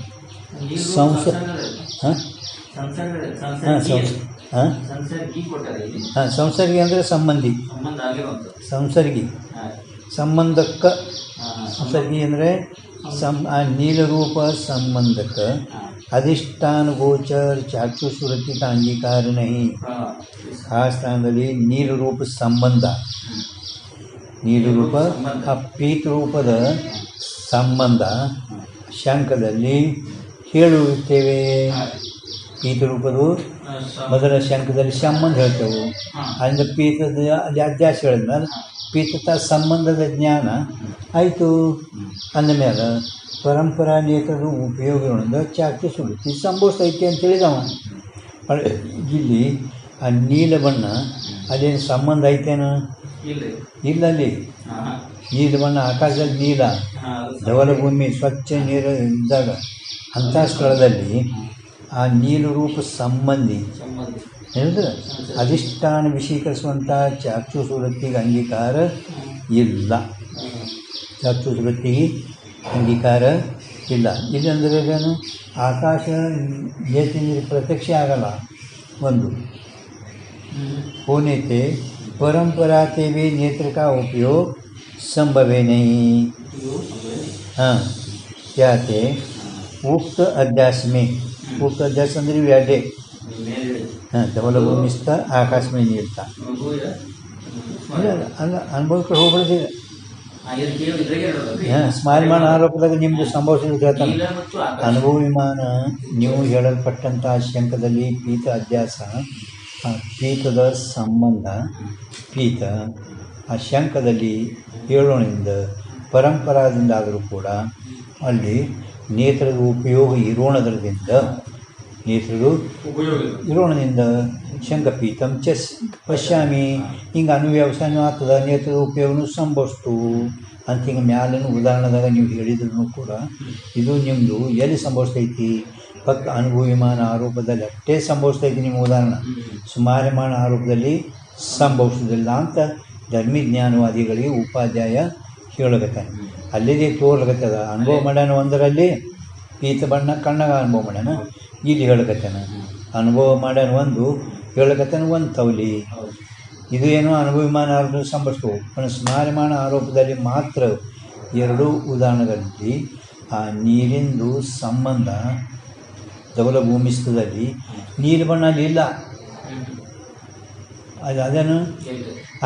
ಸಂಸರ್ಗಿ ಅಂದರೆ ಸಂಬಂಧಿ, ಸಂಸರ್ಗಿ ಸಂಬಂಧಕ್ಕೆ. ಸಂಸರ್ಗಿ ಅಂದರೆ ಆ ನೀಲरूप संबंधक अधिष्ठान गोचर चाक्षुष वृत्ति का अंगीकार नहीं. ಆ ಸ್ಥಾನದಲ್ಲಿ ನೀಲरूप ಸಂಬಂಧ, ನೀಲरूप ಆ ಪೀತರೂಪದ ಸಂಬಂಧ ಶಂಕದಲ್ಲಿ ಹೇಳುತ್ತೇವೆ. ಪೀತರೂಪದು ಮೊದಲ ಶಂಕದಲ್ಲಿ ಸಂಬಂಧ ಹೇಳ್ತೇವೆ. ಅಂದರೆ ಪೀತದ ಅಲ್ಲಿ ಅಧ್ಯಾಸ ಹೇಳಿದ್ಮೇಲೆ ಪೀತತ ಸಂಬಂಧದ ಜ್ಞಾನ ಆಯಿತು. ಅಂದಮೇಲೆ ಪರಂಪರಾ ನೇತ್ರದ ಉಪಯೋಗಗಳಿಂದ ಚಾಕ್ಷುಷ ವೃತ್ತಿ ಸಂಭವಿಸ್ತೈತಿ ಅಂತ ಹೇಳಿದವ. ಇಲ್ಲಿ ಆ ನೀಲ ಬಣ್ಣ ಅದೇನು ಸಂಬಂಧ ಐತೇನು? ಇಲ್ಲ. ಅಲ್ಲಿ ನೀಲ ಬಣ್ಣ ಆಕಾಶದಲ್ಲಿ ನೀಲ, ಧವಲ ಭೂಮಿ ಸ್ವಚ್ಛ ನೀರು ಇದ್ದಾಗ ಅಂಥ ಸ್ಥಳದಲ್ಲಿ ಆ ನೀಲರೂಪ ಸಂಬಂಧಿ ಹೇಳಿದ್ರೆ ಅಧಿಷ್ಠಾನ ವಿಷೀಕರಿಸುವಂಥ ಚಾಕ್ಷುಷ ವೃತ್ತಿಗೆ ಅಂಗೀಕಾರ ಇಲ್ಲ. ಚಾಕ್ಷುಷ ವೃತ್ತಿಗೆ ಅಂಗೀಕಾರ ಇಲ್ಲ. ಇಲ್ಲಂದ್ರೆ ಏನು, ಆಕಾಶ ನೇತ್ರ ಪ್ರತ್ಯಕ್ಷ ಆಗಲ್ಲ. ಒಂದು होने से परंपरा से भी नेत्र का उपयोग संभव नहीं. हाँ, क्या थे उक्त अध्यास में, उक्त अध्यास अंदर व्याडे, हाँ, धवल भूमिस्थ आकाश में ನೀಡ್ತಾ ಅಲ್ಲ ಅನುಭವಕ್ಕೆ ಹೋಗ್ಬಿಡ್ತೀವಿ. ಸ್ಮಾರ್ಯಮಾಣ ಆರೋಪದಾಗ ನಿಮ್ಮದು ಸಂಭವಿಸಿದ ಹೇಳ್ತಾನೆ. ಅನುಭವ ವಿಮಾನ ನೀವು ಹೇಳಲ್ಪಟ್ಟಂಥ ಶಂಕದಲ್ಲಿ ಪೀತ ಅಧ್ಯಾಸ, ಪೀತದ ಸಂಬಂಧ, ಪೀತ ಆ ಶಂಕದಲ್ಲಿ ಹೇಳೋಣದಿಂದ ಪರಂಪರಾದಿಂದಾದರೂ ಕೂಡ ಅಲ್ಲಿ ನೇತ್ರದ ಉಪಯೋಗ ಇರೋಣದ್ರದಿಂದ, ನೇತ್ರದ ಇರೋಣದಿಂದ ಶಂಕಪೀತಂ ಚೆಸ್ ಪಶ್ಯಾಮಿ ಹಿಂಗೆ ಅನುವ್ಯವಸಾಯನೂ ಆಗ್ತದೆ, ನೇತ್ರದ ಉಪಯೋಗನೂ ಸಂಭವಿಸ್ತು ಅಂತ ಹಿಂಗೆ ಮ್ಯಾಲೂ ಉದಾಹರಣೆದಾಗ ನೀವು ಹೇಳಿದ್ರು ಕೂಡ ಇದು ನಿಮ್ಮದು ಎಲ್ಲಿ ಸಂಭವಿಸ್ತೈತಿ? ಫಕ್ತ ಅನುಭವಿಮಾನ ಆರೋಪದಲ್ಲಿ ಅಷ್ಟೇ ಸಂಭವಿಸ್ತೈತಿ ನಿಮ್ಮ ಉದಾಹರಣೆ. ಸ್ಮಾರ್ಯಮಾಣ ಆರೋಪದಲ್ಲಿ ಸಂಭವಿಸೋದಿಲ್ಲ ಅಂತ ಧರ್ಮಜ್ಞಾನವಾದಿಗಳಿಗೆ ಉಪಾಧ್ಯಾಯ ಹೇಳಕತ್ತಾನೆ. ಅಲ್ಲಿದೆ ತೋರ್ಲಕತ್ತದ. ಅನುಭವ ಮಾಡ್ಯಾನ ಒಂದರಲ್ಲಿ ಪೀತ ಬಣ್ಣ ಕಣ್ಣಾಗ ಅನುಭವ ಮಾಡ್ಯಾನ, ಇಲ್ಲಿ ಹೇಳಕತ್ತಾನ. ಅನುಭವ ಮಾಡ್ಯಾನ ಒಂದು, ಹೇಳಕತ್ತಾನ ಒಂದು ತವಲಿ. ಇದು ಏನೋ ಅನುಭವಿಮಾನ ಆರೋಪ ಸಂಭವಿಸ್ತವು. ಸ್ಮಾರ್ಯಮಾಣ ಆರೋಪದಲ್ಲಿ ಮಾತ್ರ ಎರಡು ಉದಾಹರಣೆಗಳಲ್ಲಿ ಆ ನೀರಿಂದು ಸಂಬಂಧ ಧವಲ ಭೂಮಿಸ್ಥದಲ್ಲಿ ನೀರು ಬಣ್ಣ ಅಲ್ಲಿ ಇಲ್ಲ. ಅದೇನು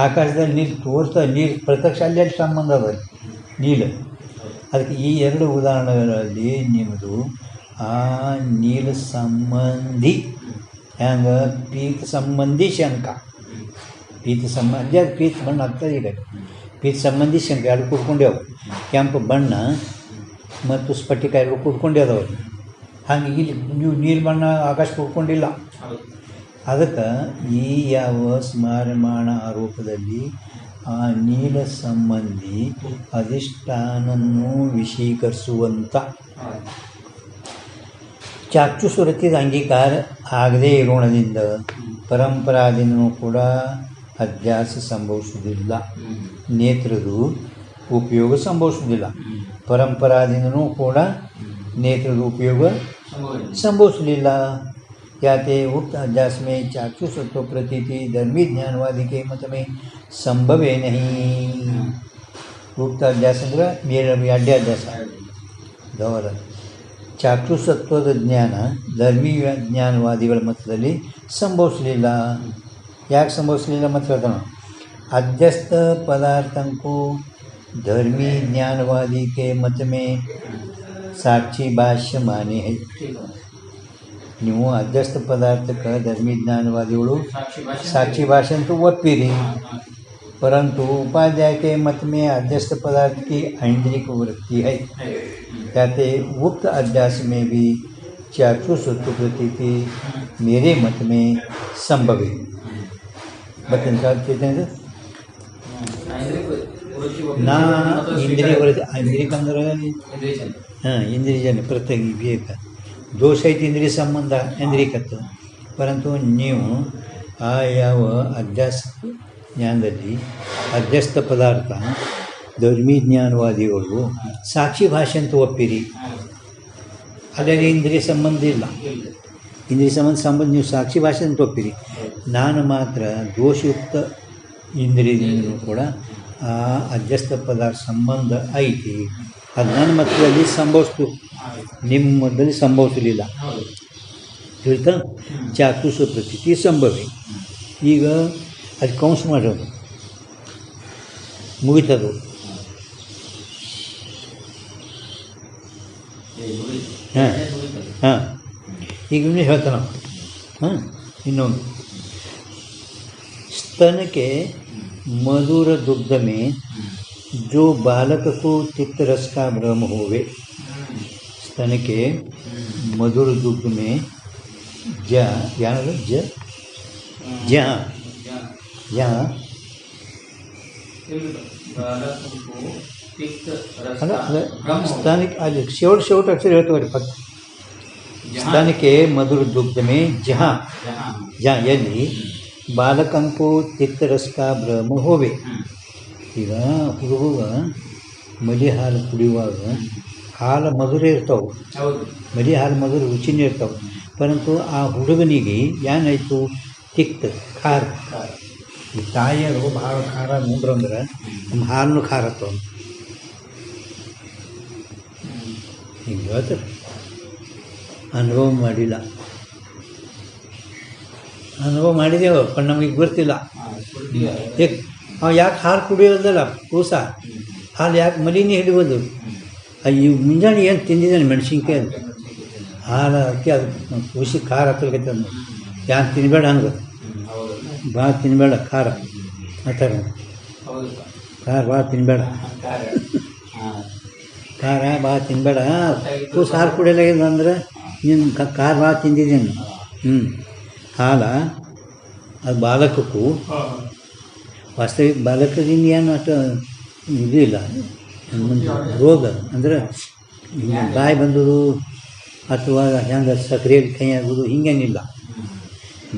ಆಕಾಶದಲ್ಲಿ ನೀರು ತೋರಿಸ್ತಾ, ನೀರು ಪ್ರತ್ಯಕ್ಷ ಅಲ್ಲಿ ಸಂಬಂಧ ಅದ ನೀರು. ಅದಕ್ಕೆ ಈ ಎರಡು ಉದಾಹರಣೆಗಳಲ್ಲಿ ನಿಮ್ಮದು ಆ ನೀಲ ಸಂಬಂಧಿ ಹೆಂಗೆ ಪೀತ ಸಂಬಂಧಿ ಶಂಕ, ಪ್ರೀತಿ ಸಂಬಂಧಿ ಅದು ಪ್ರೀತಿ ಬಣ್ಣ ಆಗ್ತದೆ. ಈಗ ಪ್ರೀತಿ ಸಂಬಂಧಿ ಶಂಕ ಎರಡು ಕೂಡ್ಕೊಂಡೇವು, ಕೆಂಪು ಬಣ್ಣ ಮತ್ತು ಸ್ಫಟಿಕ ಎರಡು ಕೂಡ್ಕೊಂಡೇದವ್ರು. ಹಾಗೆ ಇಲ್ಲಿ ನೀವು ನೀರು ಬಣ್ಣ ಆಕಾಶ ಕೂಡ್ಕೊಂಡಿಲ್ಲ. ಅದಕ್ಕೆ ಈ ಯಾವ ಸ್ಮರಮಾಣ ಆರೋಪದಲ್ಲಿ ಆ ನೀಲ ಸಂಬಂಧಿ ಅಧಿಷ್ಠಾನನ್ನು ವಿಷೀಕರಿಸುವಂಥ ಚಾಕ್ಷುಸುರತಿದ ಅಂಗೀಕಾರ ಆಗದೇ ಇರೋಣದಿಂದ ಪರಂಪರಾದಿಂದನೂ ಕೂಡ ಅಧ್ಯಾಸ ಸಂಭವಿಸುವುದಿಲ್ಲ, ನೇತ್ರದ ಉಪಯೋಗ ಸಂಭವಿಸುವುದಿಲ್ಲ. ಪರಂಪರಾದಿಂದನೂ ಕೂಡ ನೇತ್ರದ ಉಪಯೋಗ ಸಂಭವಿಸಲಿಲ್ಲ. ಯಾತೆ ಉಕ್ತ अध्यास में चाक्षुषत्व प्रतीति धर्मी ज्ञानवादी के मत में संभवे नहीं. ಉಕ್ತ ಅಧ್ಯಾಸ ಅಂದರೆ ಎರಡೇ ಅಧ್ಯಾಸ ದವರ ಚಾಕ್ಷುಸತ್ವದ ಜ್ಞಾನ ಧರ್ಮೀ ಜ್ಞಾನವಾದಿಗಳ ಮತದಲ್ಲಿ ಸಂಭವಿಸಲಿಲ್ಲ. ಯಾಕೆ ಸಂಭವಿಸಲಿಲ್ಲ ಮತ್ತು ಹೇಳ್ತಾನೆ, ಅಧ್ಯಸ್ಥ ಪದಾರ್ಥಕ್ಕೂ धर्मी ज्ञानवादी के मत में साक्षी भाष्य माने है. ನೀವು ಅಧ್ಯಸ್ಥ ಪದಾರ್ಥಕ್ಕೆ ಧರ್ಮಿ ಜ್ಞಾನವಾದಿಗಳು ಸಾಕ್ಷಿ ಭಾಷೆ ಅಂತೂ ಒಪ್ಪಿರಿ, परंतु उपाध्याय के मत में अध्यस्थ पदार्थ की ऐन्द्रिक वृत्ति है. कहते उक्त अध्यास में भी चाक्षुषत्व प्रतीति मेरे मत में संभव है. बतन साहब कहते हैं ना इंद्रिय वृत्ति, इंद्रिय अंदर हाँ इंद्रिय जन प्रत्येक विवेक दोष ಐತಿ ಇಂದ್ರಿಯ ಸಂಬಂಧ ಇಂದ್ರಿಯಕತ್ತು. ಪರಂತು ನೀವು ಆ ಯಾವ ಅಧ್ಯಾಸ ಜ್ಞಾನದಲ್ಲಿ ಅಧ್ಯಸ್ಥ ಪದಾರ್ಥ ಧರ್ಮೀ ಜ್ಞಾನವಾದಿಗಳು ಸಾಕ್ಷಿ ಭಾಷೆ ಅಂತ ಒಪ್ಪಿರಿ, ಅಲ್ಲದೆ ಇಂದ್ರಿಯ ಸಂಬಂಧ ಇಲ್ಲ. ಇಂದ್ರಿಯ ಸಂಬಂಧ ನೀವು ಸಾಕ್ಷಿ ಭಾಷೆ ಅಂತ ಒಪ್ಪಿರಿ. ನಾನು ಮಾತ್ರ ದೋಷಯುಕ್ತ ಇಂದ್ರಿಯದಿಂದಲೂ ಕೂಡ ಆ ಅಧ್ಯಸ್ಥ ಪದಾರ್ಥ ಸಂಬಂಧ ಐತಿ, ಅದು ನನ್ನ ಮತದಲ್ಲಿ ಸಂಭವಿಸ್ತು, ನಿಮ್ಮ ಮತದಲ್ಲಿ ಸಂಭವಿಸಲಿಲ್ಲ. ಹೇಳ್ತಾ ಚಾಕ್ಷುಷ ಪ್ರತೀತಿ ಸಂಭವಿ. ಈಗ ಅದು ಕೌನ್ಸ್ ಮಾಡೋದು ಮುಗಿತದು. ಹಾಂ ಹಾಂ ಈಗ ಇನ್ನೂ ಹೇಳ್ತಾನ. ಹಾಂ ಇನ್ನೊಂದು स्तन के मधुर दुग्ध में जो बालक को चित्त रस का भ्रम होवे. स्तन के मधुर दुग्ध में जहाँ स्थानिक आज शेवट अक्षर ಹೇಳ್ತಾ ಬರಿ ಫಕ್ತ. स्तन के मधुर दुग्ध में जहाँ ಎಲ್ಲಿ ಬಾಲಕಂಕು ಚಿತ್ತರಸ್ಕ ಭ್ರಮ ಹೋವೆ. ಈಗ ಹುಡುಗ ಮಲಿ ಹಾಲು ಕುಡಿಯುವಾಗ ಹಾಲು ಮಧುರ ಇರ್ತಾವೆ, ಮಲಿ ಹಾಲು ಮಧುರ ರುಚಿನೇ ಇರ್ತಾವೆ. ಪರಂತು ಆ ಹುಡುಗನಿಗೆ ಏನಾಯಿತು, ತಿಕ್ತ ಖಾರ. ಈ ತಾಯಿಯರು ಭಾಳ ಖಾರ ನೋಡ್ರಂದ್ರೆ ನಮ್ಮ ಹಾಲನ್ನು ಖಾರ ಹತ್ತವ. ಹಿಂಗೆ ಹೇಳ್ತಾರೆ, ಅನುಭವ ಮಾಡಿಲ್ಲ. ಅನುಭವ ಮಾಡಿದೆವು पण ನಮಗೆ ಗೊತ್ತಿಲ್ಲ. ಯಾಕೆ ಹಾಲು ಕುಡಿಯೋದಲ್ಲ ಕೂಸ, ಹಾಲು ಯಾಕೆ ಮಲಿನೇ ಹಿಡಿಯೋದು. ಈ ಮುಂಜಾನೆ ಏನು ತಿಂದಿದ್ದಾನೆ ಮೆಣಸಿನ್ಕಾಯಿ ಅದು ಹಾಲು ಹಾಕಿ ಅದು ಕೂಸಿ ಖಾರ ಹತ್ತಲ್ಕೈತೆ ಅದು. ಯಾಕೆ ತಿನ್ನಬೇಡ ಹಂಗೆ, ಭಾಳ ತಿನ್ನಬೇಡ ಖಾರ ಅಂತಾರ. ಖಾರ ಭಾಳ ತಿನ್ನಬೇಡ, ಖಾರ ಭಾಳ ತಿನ್ನಬೇಡ. ಕೂಸು ಹಾಲು ಕುಡಿಯಲಾಗಿದೆ ಅಂದ್ರೆ ನೀನು ಖಾರ ಭಾಳ ತಿಂದಿದ್ದೇನೆ. ಹಾಲ ಅದು ಬಾಲಕಕ್ಕೂ ವಾಸ್ತವಿಕ ಬಾಲಕದಿಂದ ಏನು ಅಷ್ಟು ಇದು ಇಲ್ಲ, ರೋಗ ಅಂದರೆ ಬಾಯಿ ಬಂದದು ಅಥವಾ ಹೆಂಗೆ ಸಕ್ರೆಯಲ್ಲಿ ಕೈ ಆಗೋದು ಹಿಂಗೇನಿಲ್ಲ.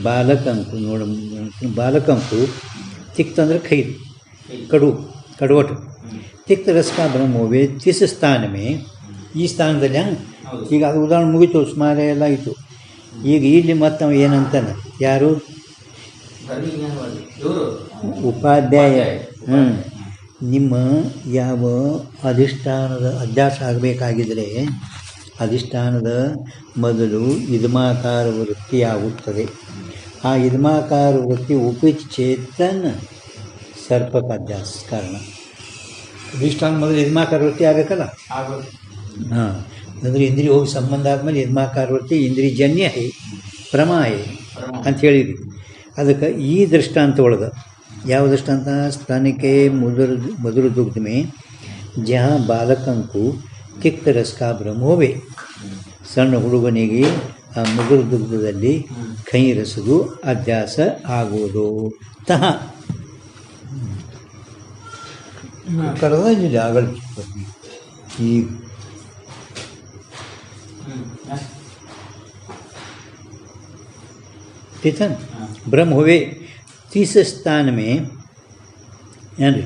ಬಾಲಕಂಕು ನೋಡ, ಬಾಲಕಂಕು ತಿಕ್ತಂದ್ರೆ ಕೈ ಕಡುವಟು. ತಿಕ್ತ ರಸ್ಕ ಬ್ರಹ್ಮೋವೆ ತಿಸ್ ಸ್ಥಾನಮೇ, ಈ ಸ್ಥಾನದಲ್ಲಿ ಈಗ ಅದು ಉದಾಹರಣೆ ಮುಗಿತು, ಸ್ಮಾರ ಎಲ್ಲ ಆಯಿತು. ಈಗ ಇಲ್ಲಿ ಮತ್ತು ನಾವು ಏನಂತಾನೆ, ಯಾರು ಉಪಾಧ್ಯಾಯ. ನಿಮ್ಮ ಯಾವ ಅಧಿಷ್ಠಾನದ ಅಧ್ಯಾಸ ಆಗಬೇಕಾಗಿದ್ದರೆ ಅಧಿಷ್ಠಾನದ ಮೊದಲು ಇದ್ಮಾಕಾರ ವೃತ್ತಿ ಆಗುತ್ತದೆ. ಆ ಇದ್ಮಾಕಾರ ವೃತ್ತಿ ಉಪಚೇತನ ಸರ್ಪಕ ಅಧ್ಯಾಸ ಕಾರಣ. ಅಧಿಷ್ಠಾನ ಮೊದಲು ಇದ್ಮಾಕಾರ ವೃತ್ತಿ ಆಗಬೇಕಲ್ಲ. ಹಾಂ, ಅಂದರೆ ಇಂದ್ರಿಯ ಹೋಗಿ ಸಂಬಂಧ ಆದಮೇಲೆ ಇದ್ಮಾಕಾರ ವೃತ್ತಿ ಇಂದ್ರಿಯಜನ್ಯ ಹೇ ಪ್ರಮಾಯ ಅಂತ ಹೇಳಿದ್ವಿ. ಅದಕ್ಕೆ ಈ ದೃಷ್ಟಾಂತ ಒಳಗೆ ಯಾವ ದೃಷ್ಟಾಂತ? ಸ್ತನಕ್ಕೆ ಮಧುರ दुग्ध में जहाँ बालकं को तिक्त रस का भ्रम होवे, ಸಣ್ಣ ಹುಡುಗನಿಗೆ ಆ ಮಧುರ ದುಗ್ಧದಲ್ಲಿ ಕೈ ರಸದು ಅಭ್ಯಾಸ ಆಗೋದು ತಹ ಕರೆದಿಲ್ಲ ಆಗಲ್ಲ ಈಗ ठीक है ब्रह्म हुए तीसरे स्थान में यानी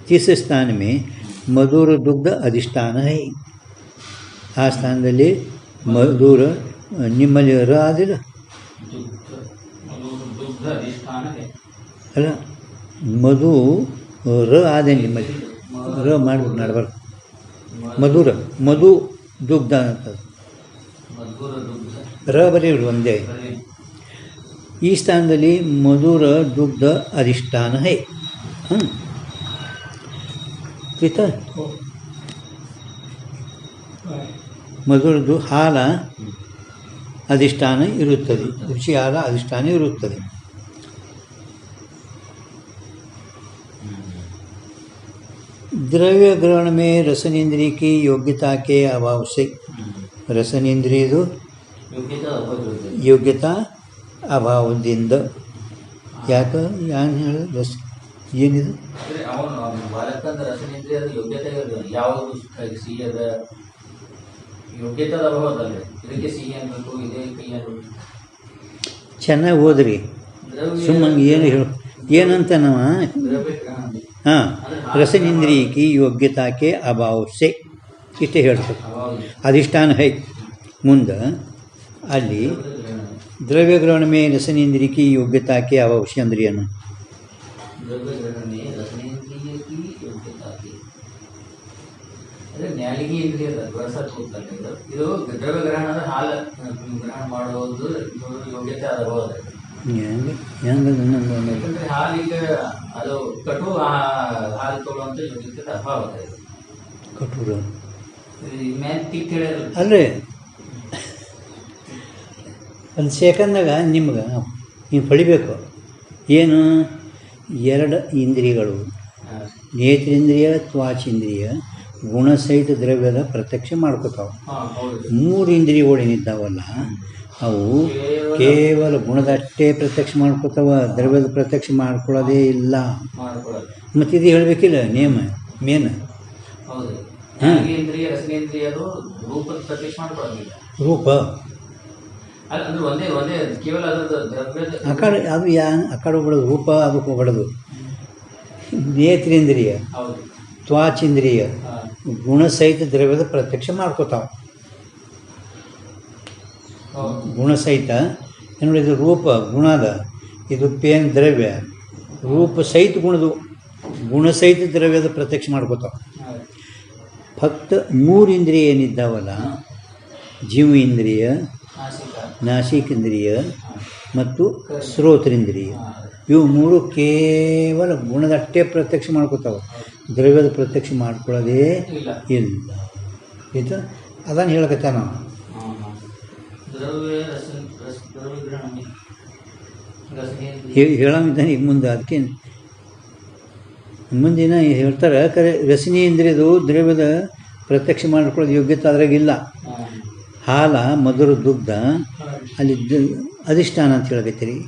तीसरे स्थान में मधुर दुग्ध अधिष्ठान है ಆ ಸ್ಥಾನದಲ್ಲಿ ಮಧುರ ನಿಮ್ಮಲ್ಲಿ ರ ಆದಿಲ್ಲ ಅಲ್ಲ ಮಧು ರ ಆದೆ ನಿಮ್ಮಲ್ಲಿ ರ ಮಾಡ್ಬೇಕು ನಡ್ಬಾರ್ದು ಮಧುರ ಮಧು ದುಗ್ಧ ಅಂತ ರ ಬರೀ ಒಂದೇ ಈ ಸ್ಥಾನದಲ್ಲಿ ಮಧುರ ದುಗ್ಧ ಅಧಿಷ್ಠಾನ ಹೈ ಆಯ್ತಾ ಮಧುರದು ಹಾಲ ಅಧಿಷ್ಠಾನ ಇರುತ್ತದೆ ರುಚಿ ಹಾಲ ಅಧಿಷ್ಠಾನ ಇರುತ್ತದೆ द्रव्य ग्रहण में रसनेन्द्रिय की योग्यता के अभाव से रसनेन्द्रियದು ಯೋಗ್ಯತಾ ಅಭಾವದಿಂದ ಯಾಕೆ ಏನು ಹೇಳ ರಸ ಏನಿದು ಚೆನ್ನಾಗಿ ಓದ್ರಿ ಸುಮ್ಮನೆ ಏನು ಹೇಳು ಏನಂತ ನಾವು ಹಾಂ ರಸನೇಂದ್ರಿಯಕ್ಕೆ ಯೋಗ್ಯತಾಕ್ಕೆ ಅಭಾವ ಸೆ ಇಷ್ಟೇ ಹೇಳ್ತಾರೆ ಅಧಿಷ್ಠಾನ ಹೈ ಮುಂದೆ ಅಲ್ಲಿ ದ್ರವ್ಯಗ್ರಹಣ ಮೇ ರಸನೇಂದ್ರಿಯಕ್ಕೆ ಯೋಗ್ಯತಾಕ್ಕೆ ಅಭಾವ ಸೆ ಅಂದ್ರೆ ಏನು ನ್ಯಾಲಿಗೆ ಇಂದ್ರಿಯದ ಇದು ದ್ರವ್ಯಗ್ರಹಣದ ಹಾಲು ಗ್ರಹಣ ಮಾಡುವುದು ಯೋಗ್ಯತೆ ಅದಾವೆ ಯಾಕಂದ್ರೆ ಹಾಲಿಗೆ ಅದು ಕಟು ಹಾಲು ತೊಗೊಳ್ಳುವಂಥ ಯೋಗ್ಯತೆ ಅಭಾವ ಇದೆ ಕಟೂರ ತಿಕ್ ಹೇಳಿರಲ್ಲ ಅಲ್ರಿ ಒಂದು ಸೆಕೆಂದಾಗ ನಿಮ್ಗೆ ನೀವು ಪಡಿಬೇಕು ಏನು ಎರಡು ಇಂದ್ರಿಯಗಳು ನೇತ್ರೇಂದ್ರಿಯ ತ್ವಾಚೇಂದ್ರಿಯ ಗುಣಸಹಿತ ದ್ರವ್ಯದ ಪ್ರತ್ಯಕ್ಷ ಮಾಡ್ಕೋತಾವೆ ಮೂರು ಇಂದ್ರಿಯಗಳೇನಿದ್ದಾವಲ್ಲ ಅವು ಕೇವಲ ಗುಣದಷ್ಟೇ ಪ್ರತ್ಯಕ್ಷ ಮಾಡ್ಕೋತಾವ ದ್ರವ್ಯದ ಪ್ರತ್ಯಕ್ಷ ಮಾಡ್ಕೊಳ್ಳೋದೇ ಇಲ್ಲ ಮತ್ತು ಇದು ಹೇಳಬೇಕಿಲ್ಲ ನೇಮ ಮೇನ್ ರೂಪ ಆ ಕಡೆ ಅದು ಆ ಕಡೆ ಹೋಗ್ಬಿಡೋದು ರೂಪ ಅದಕ್ಕೆ ಹೋಗ್ಬಿಡೋದು ನೇತ್ರೇಂದ್ರಿಯ ತ್ವಾಚೇಂದ್ರಿಯ ಗುಣಸಹಿತ ದ್ರವ್ಯದ ಪ್ರತ್ಯಕ್ಷ ಮಾಡ್ಕೋತಾವ ಗುಣಸಹಿತ ಏನು ಇದು ರೂಪ ಗುಣದ ಇದು ಪೇನ್ ದ್ರವ್ಯ ರೂಪ ಸಹಿತ ಗುಣಸಹಿತ ದ್ರವ್ಯದ ಪ್ರತ್ಯಕ್ಷ ಮಾಡ್ಕೋತಾವ ಫಕ್ತ ಮೂರು ಇಂದ್ರಿಯ ಏನಿದ್ದಾವಲ್ಲ ಜೀವ ಇಂದ್ರಿಯ ನಾಸಿಕೇಂದ್ರಿಯ ಮತ್ತು ಶ್ರೋತ್ರೇಂದ್ರಿಯ ಇವು ಮೂರು ಕೇವಲ ಗುಣದಷ್ಟೇ ಪ್ರತ್ಯಕ್ಷ ಮಾಡ್ಕೋತಾವೆ ದ್ರವ್ಯದ ಪ್ರತ್ಯಕ್ಷ ಮಾಡ್ಕೊಳ್ಳೋದೇ ಇಲ್ಲ ಇದು ಅದನ್ನು ಹೇಳಕತ್ತ ನಾವು ಹೇಳೋಮಿದ್ದಾನೆ ಈಗ ಮುಂದೆ ಅದಕ್ಕೆ ಮುಂದಿನ ಹೇಳ್ತಾರೆ ಕರೆ ರಸನೇಂದ್ರಿಯದು ದ್ರವ್ಯದ ಪ್ರತ್ಯಕ್ಷ ಮಾಡ್ಕೊಳ್ಳೋದು ಯೋಗ್ಯತೆ ಅದ್ರಾಗಿಲ್ಲ ಹಾಲ ಮಧುರ ದುಗ್ಧ ಅಲ್ಲಿ ಅಧಿಷ್ಠಾನ ಅಂತ ಹೇಳಕತ್ತೀರಿ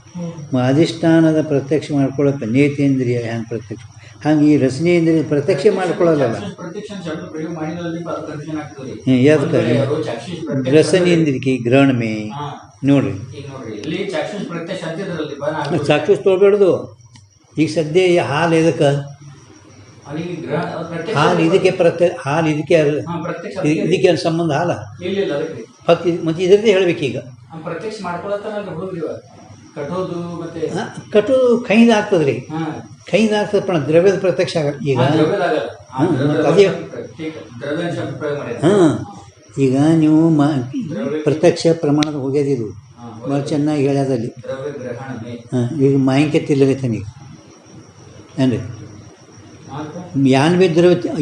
ಅಧಿಷ್ಠಾನದ ಪ್ರತ್ಯಕ್ಷ ಮಾಡ್ಕೊಳ್ಳೋಕೆ ನೇತೇಂದ್ರಿಯ ಹ್ಯಾಂಗೆ ಪ್ರತ್ಯಕ್ಷ ಹಾಗೆ ಈ ರಸನೇಂದ್ರಿಯ ಪ್ರತ್ಯಕ್ಷ ಮಾಡ್ಕೊಳ್ಳೋದಲ್ಲ ಯಾವ್ದಕ್ಕೆ ರಸನೇಂದ್ರಿಯಕ್ಕೆ ಗ್ರಹಣ ಮೇ ನೋಡ್ರಿ ಚಾಕ್ಷುಷ್ ತೊಗೊಳ್ಬೇಡ್ದು ಈಗ ಸದ್ಯ ಹಾಲು ಇದಕ್ಕೆ ಹಾಲು ಇದಕ್ಕೆ ಹಾಲು ಇದಕ್ಕೆ ಇದಕ್ಕೆ ಸಂಬಂಧ ಹಾಲ ಮತ್ತೆ ಇದರದ್ದೇ ಹೇಳ್ಬೇಕೀಗ ಕಟೋದು ಕೈಯಿಂದ ಆಗ್ತದ್ರಿ ಕೈಯಿಂದ ಆಗ್ತದೆ ಪಣ ದ್ರವ್ಯದ ಪ್ರತ್ಯಕ್ಷ ಆಗಲ್ಲ ಈಗ ಅದೇ ಈಗ ನೀವು ಪ್ರತ್ಯಕ್ಷ ಪ್ರಮಾಣದ ಹೋಗ್ಯದಿದು ಭಾಳ ಚೆನ್ನಾಗಿ ಹೇಳ್ಯದಲ್ಲಿ ಈಗ ಮಾಹಿತಿ ತಿಲ್ಲಗೈತಾನೆ ಈಗ ಏನ್ರಿ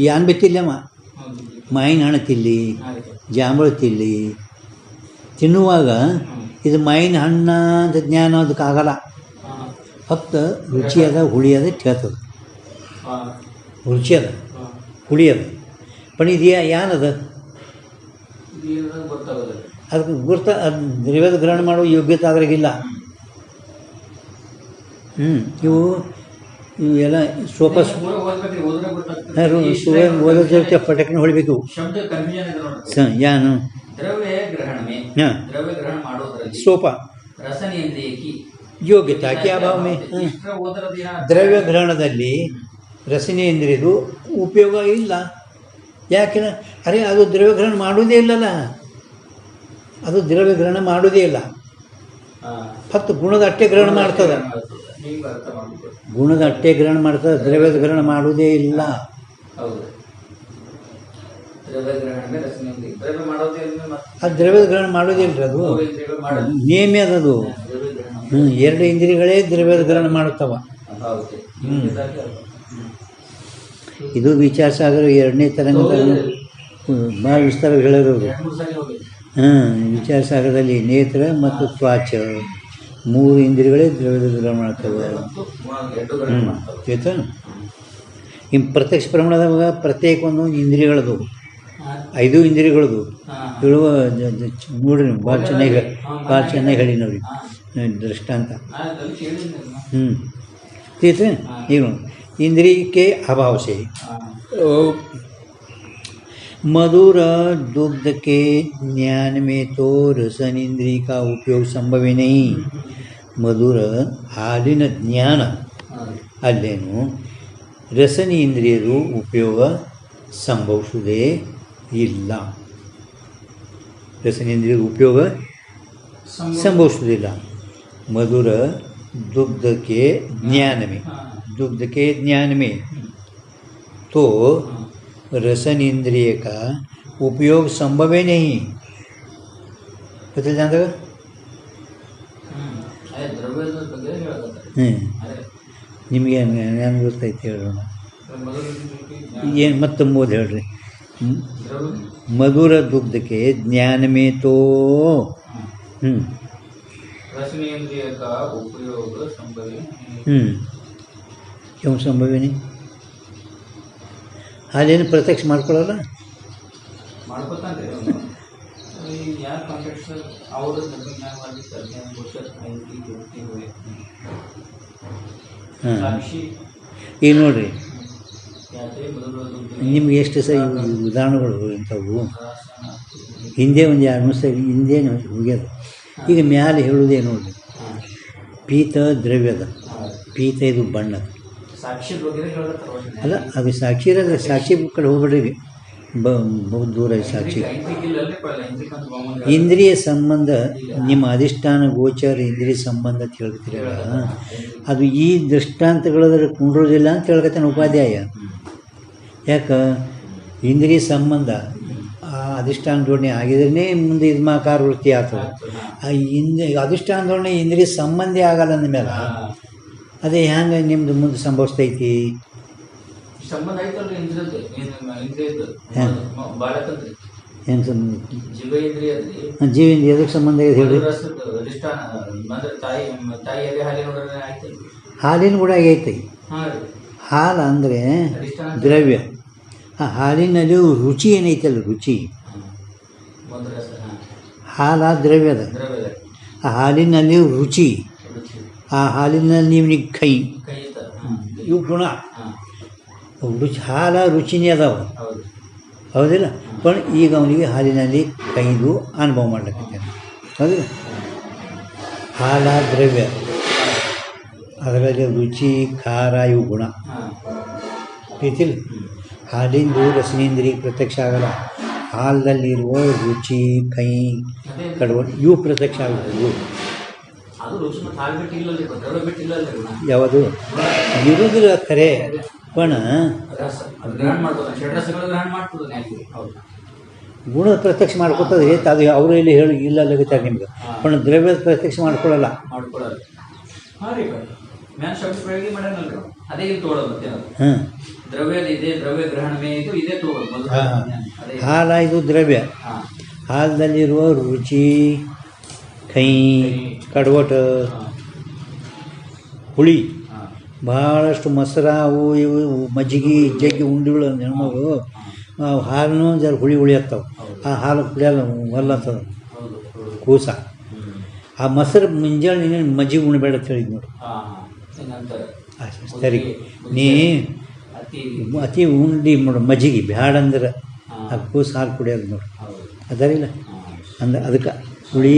ಯಾನ್ ಬಿ ತಿಲ್ಲಮ್ಮ ಮಾವಿನ ಹಣ್ಣು ತಿಲ್ಲಿ ಜಾಂಬಳು ತಿಲ್ಲಿ ತಿನ್ನುವಾಗ ಇದು ಮಾವಿನ ಹಣ್ಣು ಅಂತ ಜ್ಞಾನ ಅದಕ್ಕಾಗಲ್ಲ ಫಕ್ತ ರುಚಿ ಅದ ಹುಳಿ ಅದ ಹೇಳ್ತದೆ. ರುಚಿ ಅದ ಹುಳಿ ಅದ पण ಇದು ಏನದ ಅದಕ್ಕೆ ಗುರ್ತ ಅದು ದ್ರವ್ಯದ ಗ್ರಹಣ ಮಾಡುವ ಯೋಗ್ಯತೆ ಅದ್ರಾಗಿಲ್ಲ. ಇವೆಲ್ಲ ಸ್ವಲ್ಪ ಓದೋದಕ್ಕೆ ಪಟಕ್ನ ಹೊಡಿಬೇಕು. ಯಾನು ಹಾಂ ಸೋಪ ಯೋಗ್ಯತಾ ಕ್ಯಾ ಭಾವ ಮೇ ದ್ರವ್ಯ ಗ್ರಹಣದಲ್ಲಿ ರಸನೇಂದ್ರಿಯದು ಉಪಯೋಗ ಇಲ್ಲ. ಯಾಕೆ? ಅರೆ ಅದು ದ್ರವ್ಯ ಗ್ರಹಣ ಮಾಡೋದೇ ಇಲ್ಲಲ್ಲ, ಅದು ದ್ರವ್ಯ ಗ್ರಹಣ ಮಾಡೋದೇ ಇಲ್ಲ. ಫಕ್ತ ಗುಣದ ಅಟ್ಟೆ ಗ್ರಹಣ ಮಾಡ್ತದೆ, ಗುಣದ ಅಟ್ಟೆ ಗ್ರಹಣ ಮಾಡ್ತದೆ, ದ್ರವ್ಯದ ಗ್ರಹಣ ಮಾಡೋದೇ ಇಲ್ಲ. ಅದು ದ್ರವ್ಯದ ಗ್ರಹಣ ಮಾಡೋದೇ ಇಲ್ಲರಿ, ಅದು ನೇಮ್ಯ ಅದದು. ಎರಡು ಇಂದ್ರಿಯಗಳೇ ದ್ರವ್ಯದ ಗ್ರಹಣ ಮಾಡುತ್ತವ. ಇದು ವಿಚಾರ ಸಾಗರ 2ನೇ ತರಂಗ ಭಾಳ ವಿಸ್ತಾರ ಹೇಳಿರೋರು. ವಿಚಾರ ಸಾಗರದಲ್ಲಿ ನೇತ್ರ ಮತ್ತು ತ್ವಾಚ 3 ಇಂದ್ರಿಯಗಳೇ ದ್ರವ್ಯದ ಗ್ರಹಣ ಮಾಡ್ತವೆ. ಆಯ್ತಾ? ಇನ್ನು ಪ್ರತ್ಯಕ್ಷ ಪ್ರಮಾಣದಾಗ ಪ್ರತ್ಯೇಕ ಒಂದೊಂದು ಇಂದ್ರಿಯಗಳದು, 5 ಇಂದ್ರಿಯಗಳದು ಹೇಳುವ ನೋಡ್ರಿ. ಭಾಳ ಚೆನ್ನಾಗಿ ಹೇಳಿ ನೋಡಿ ದೃಷ್ಟಾಂತ. ठीक है। ये इंद्रिय के अभाव से मधुर दुग्ध के ज्ञान में तो रसन इंद्रिय का उपयोग संभव ही नहीं। मधुर हालिನ ಜ್ಞಾನ ಅಲ್ಲೇನು ರಸನ ಇಂದ್ರಿಯರು ಉಪಯೋಗ ಸಂಭವಿಸುವುದೇ ಇಲ್ಲ. ರಸನೇಂದ್ರಿಯ ಉಪಯೋಗ ಸಂಭವಿಸುವುದಿಲ್ಲ. मधुर दुग्ध के ज्ञान में तो रसन इंद्रिय का उपयोग संभव ही नहीं। पता जानता ನಿಮಗೆ ನಾನು ಗೊತ್ತೈತೆ ಹೇಳೋಣ. ಏನು ಮತ್ತೊಂದು ಓದಿ ಹೇಳ್ರಿ. मधुर दुग्ध के ज्ञान में तो रसनेंद्रिय का उपयोग संभव क्यों संभव नहीं? ಹಾಲೇನು ಪ್ರತ್ಯಕ್ಷ ಮಾಡ್ಕೊಳ್ಳಲ್ಲ, ಮಾಡ್ಕೊತಾನೆ ಯಾರ ಕಾಂಟ್ಯಾಕ್ಟ್ ಅವರು ತಜ್ಞಾನವಾಗಿ ಸಾಕ್ಷಿ. ಈಗ ನೋಡ್ರಿ, ನಿಮ್ಗೆ ಎಷ್ಟು ಸಹ ಉದಾಹರಣೆಗಳು ಇಂಥವು ಹಿಂದೆ ಒಂದು 2 ಸರಿ ಹಿಂದೇನು ಹೋಗ್ಯದ. ಈಗ ಮ್ಯಾಲೆ ಹೇಳುವುದೇ ನೋಡ್ರಿ, ಪೀತ ದ್ರವ್ಯದ, ಪೀತ ಇದು ಬಣ್ಣದ ಅಲ್ಲ. ಅದು ಸಾಕ್ಷಿ ಇರೋದು, ಸಾಕ್ಷಿ ಕಡೆ ಹೋಗ್ಬೇಡ್ರಿ, ಬಹು ದೂರ ಸಾಕ್ಷಿ. ಇಂದ್ರಿಯ ಸಂಬಂಧ ನಿಮ್ಮ ಅಧಿಷ್ಠಾನ ಗೋಚರ ಇಂದ್ರಿಯ ಸಂಬಂಧ ಅಂತ ಹೇಳ್ತೀರಲ್ಲ, ಅದು ಈ ದೃಷ್ಟಾಂತಗಳದ್ರ ಕುಂಡ್ರೋದಿಲ್ಲ ಅಂತ ಹೇಳ್ಕತ್ತಾನೆ ಉಪಾಧ್ಯಾಯ. ಯಾಕೆ? ಇಂದ್ರಿಯ ಸಂಬಂಧ ಆ ಅಧಿಷ್ಠಾನ ಜೋಡಣೆ ಆಗಿದ್ರೇ ಮುಂದೆ ಇದ್ಮಾಕಾರ ವೃತ್ತಿ ಆಗ್ತದೆ. ಅಧಿಷ್ಠಾನ ಜೋಡಣೆ ಇಂದ್ರಿಯ ಸಂಬಂಧಿ ಆಗಲ್ಲ ಅಂದಮೇಲೆ ಅದೇ ಹ್ಯಾಂಗೆ ನಿಮ್ದು ಮುಂದೆ ಸಂಭವಿಸ್ತೈತಿ? ಸಂಬಂಧ ಆಯ್ತಲ್ರಿ ಇಂದ್ರಿಯದ್ದು, ಹೆಂಗೆ ಸಂಬಂಧ? ಜೀವ ಇಂದ್ರಿಯ ಎದಕ್ಕೆ ಸಂಬಂಧ ಇದೆ ಹೇಳಿ? ಹಾಲಿನ ಕೂಡ ಆಗೈತಿ. ಹಾಲು ಅಂದರೆ ದ್ರವ್ಯ. ಆ ಹಾಲಿನಲ್ಲಿ ರುಚಿ ಏನೈತಲ್ಲ, ರುಚಿ. ಹಾಲ ದ್ರವ್ಯದ, ಆ ಹಾಲಿನಲ್ಲಿ ರುಚಿ, ಆ ಹಾಲಿನಲ್ಲಿ ನಿಮ್ಗೆ ಕೈ, ಇವು ಗುಣ. ರುಚಿ, ಹಾಲ ರುಚಿನೇ ಅದಾವ, ಹೌದಿಲ್ಲ? पण ಈಗ ಅವನಿಗೆ ಹಾಲಿನಲ್ಲಿ ಕೈದು ಅನುಭವ ಮಾಡ್ಲಿಕ್ಕಂತಾನೆ, ಹೌದಿಲ್ಲ? ಹಾಲ ದ್ರವ್ಯ, ಅದರಲ್ಲಿ ರುಚಿ ಖಾರ ಇವು ಗುಣ ಐತಿಲ್ಲ. ಹಾಲಿಂದು ರಸನೇಂದ್ರಿಯ ಪ್ರತ್ಯಕ್ಷ ಆಗಲ್ಲ. ಹಾಲದಲ್ಲಿರುವ ರುಚಿ ಕೈ ಕಡುವ ಇವು ಪ್ರತ್ಯಕ್ಷ ಆಗುವುದು. ಯಾವುದು ಇರುವುದಿಲ್ಲ ಖರೆ, पण ಗುಣದ ಪ್ರತ್ಯಕ್ಷ ಮಾಡ್ಕೊತದೆ. ಅದು ಅವರು ಇಲ್ಲಿ ಹೇಳಿ ಇಲ್ಲ ಲಗಿತಾರೆ ನಿಮ್ಗೆ, पण ದ್ರವ್ಯದ ಪ್ರತ್ಯಕ್ಷ ಮಾಡ್ಕೊಳ್ಳಲ್ಲ. ಹಾಲ ಇದು ದ್ರವ್ಯ, ಹಾಲದಲ್ಲಿರುವ ರುಚಿ ಕೈ ಕಡವಟ ಹುಳಿ ಹಾಂ ಭಾಳಷ್ಟು ಮೊಸರ ಅವು ಇವು ಮಜ್ಜಿಗೆ ಜಗ್ಗಿ ಉಂಡಿಗಳು ಹೆಣ್ಮಗು ಹಾಲೂ ಜರ ಹುಳಿ ಆಗ್ತಾವೆ. ಆ ಹಾಲು ಕುಡಿಯಲ್ಲ ಒಲ್ಲಂತದ ಹೌದು ಹೌದು. ಕೂಸ. ಹ್ಮ್. ಆ ಮೊಸರು ಮುಂಜಾನೆ ನೀನು ಮಜ್ಜಿಗೆ ಉಣ್ಬೇಡ ಅಂತ ಹೇಳಿದ್ ನೋಡು. ಹಾಂ ಹಾಂ ಹಿಂಗಂತಾರೆ. ಸರಿ ನೀ ಅತಿ ಅತಿ ಉಂಡು ನೋಡು ಮಜ್ಜಿಗೆ ಬ್ಯಾಡ ಅಂದ್ರೆ ಹಾಂ ಆ ಕೂಸ ಹಾಲು ಕುಡಿಯೋದು ನೋಡು ಹೌದು. ಅದರಿಲ್ಲ ಹಾಂ ಅಂದ್ರೆ ಅದಕ್ಕೆ ಹುಳಿ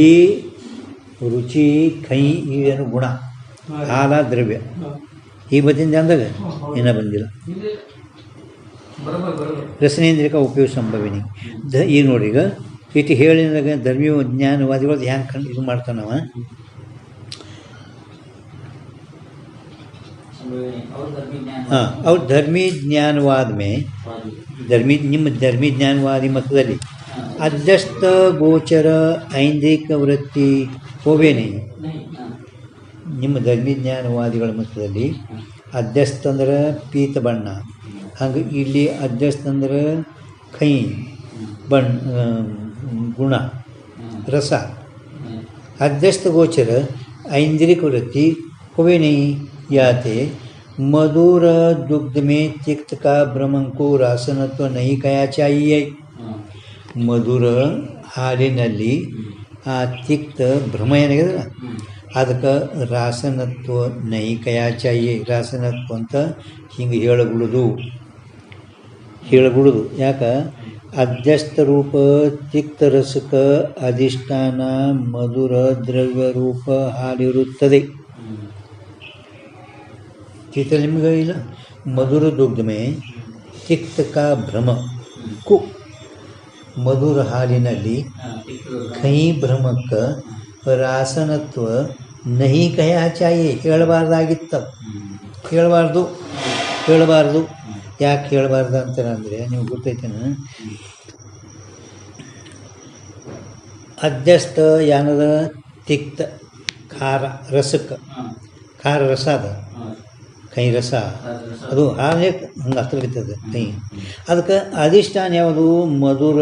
ರುಚಿ ಕೈ ಇವೇನು ಗುಣ ಹಾಲ ದ್ರವ್ಯ ಈ ಬದಿಂದ ಅಂದಾಗ ಏನೂ ಬಂದಿಲ್ಲ. ಬರೋಬರ್ ಬರೋಬರ್. ರಸನೇಂದ್ರಿಕ ಉಪಯೋಗ ಸಂಭವಿನಿ ಈಗ ನೋಡಿ ಈಗ ಇಟ್ಟು ಹೇಳಿದಾಗ ಧರ್ಮೀಯ ಜ್ಞಾನವಾದಿಗಳು ಹ್ಯಾಂಗೆ ಇದು ಮಾಡ್ತಾನವ. ಹಾಂ ಅವ್ರು ಧರ್ಮೀ ಜ್ಞಾನವಾದ ಮೇ ನಿಮ್ಮ ಧರ್ಮೀ ಜ್ಞಾನವಾದಿ ಮತದಲ್ಲಿ ಅಧ್ಯಸ್ಥ ಗೋಚರ ಐಂದ್ರಿಕ ವೃತ್ತಿ ಹೋವೇನೆ. ನಿಮ್ಮ ಧರ್ಮೀ ಜ್ಞಾನವಾದಿಗಳ ಮತದಲ್ಲಿ ಅಧ್ಯಸ್ಥ ಅಂದ್ರೆ ಪೀತ ಬಣ್ಣ, ಹಂಗೆ ಇಲ್ಲಿ ಅಧ್ಯಸ್ಥ ಅಂದ್ರೆ ಕೈ ಬಣ್ಣ ಗುಣ ರಸ. ಅಧ್ಯಸ್ಥ ಗೋಚರ ಐಂದ್ರಿಕ ವೃತ್ತಿ हुए नहीं याते मधुर दुग्ध में तिक्त का भ्रमण को रासनत्व नहीं कहा चाहिए. ಮಧುರ ಹಾಲಿನಲ್ಲಿ ಆ ತಿಕ್ತ ಭ್ರಮ ಏನಾಗಿದೆ ಅದಕ್ಕೆ ರಾಸನತ್ವ ನೈ ಕಯಾ ಚಾಯಿ ರಾಸನತ್ವ ಅಂತ ಹಿಂಗೆ ಹೇಳಗುಡುದು ಯಾಕೆ ಅಧ್ಯಸ್ಥ ರೂಪ ತಿಕ್ತ ರಸಕ ಅಧಿಷ್ಠಾನ ಮಧುರ ದ್ರವ್ಯ ರೂಪ ಹಾಲಿರುತ್ತದೆ. चित्र निम्न ಇಲ್ಲ मधुर दुग्ध में तिक्त का भ्रम को मधुर हालिನಲ್ಲಿ ಕೈ ಭ್ರಮಕ್ಕೆ ರಾಸನತ್ವ ನಹಿ ಕಹಾ ಚಾಹಿಯೆ ಹೇಳಬಾರ್ದಾಗಿತ್ತು. ಹೇಳಬಾರ್ದು ಯಾಕೆ ಹೇಳಬಾರ್ದು ಅಂತಂದರೆ ನೀವು ಗೊತ್ತೈತೇನ ಅಧ್ಯಸ್ಥ ಯಾನದ ತಿಕ್ತ ಖಾರ ರಸಕ್ಕೆ ಖಾರ ರಸ ಅದ ಕೈ ರಸ ಅದು ಹಾಗೆ ಹಂಗೆ ಹತ್ತಿರ್ತದೆ ಕೈ. ಅದಕ್ಕೆ ಅಧಿಷ್ಠಾನ ಯಾವುದು ಮಧುರ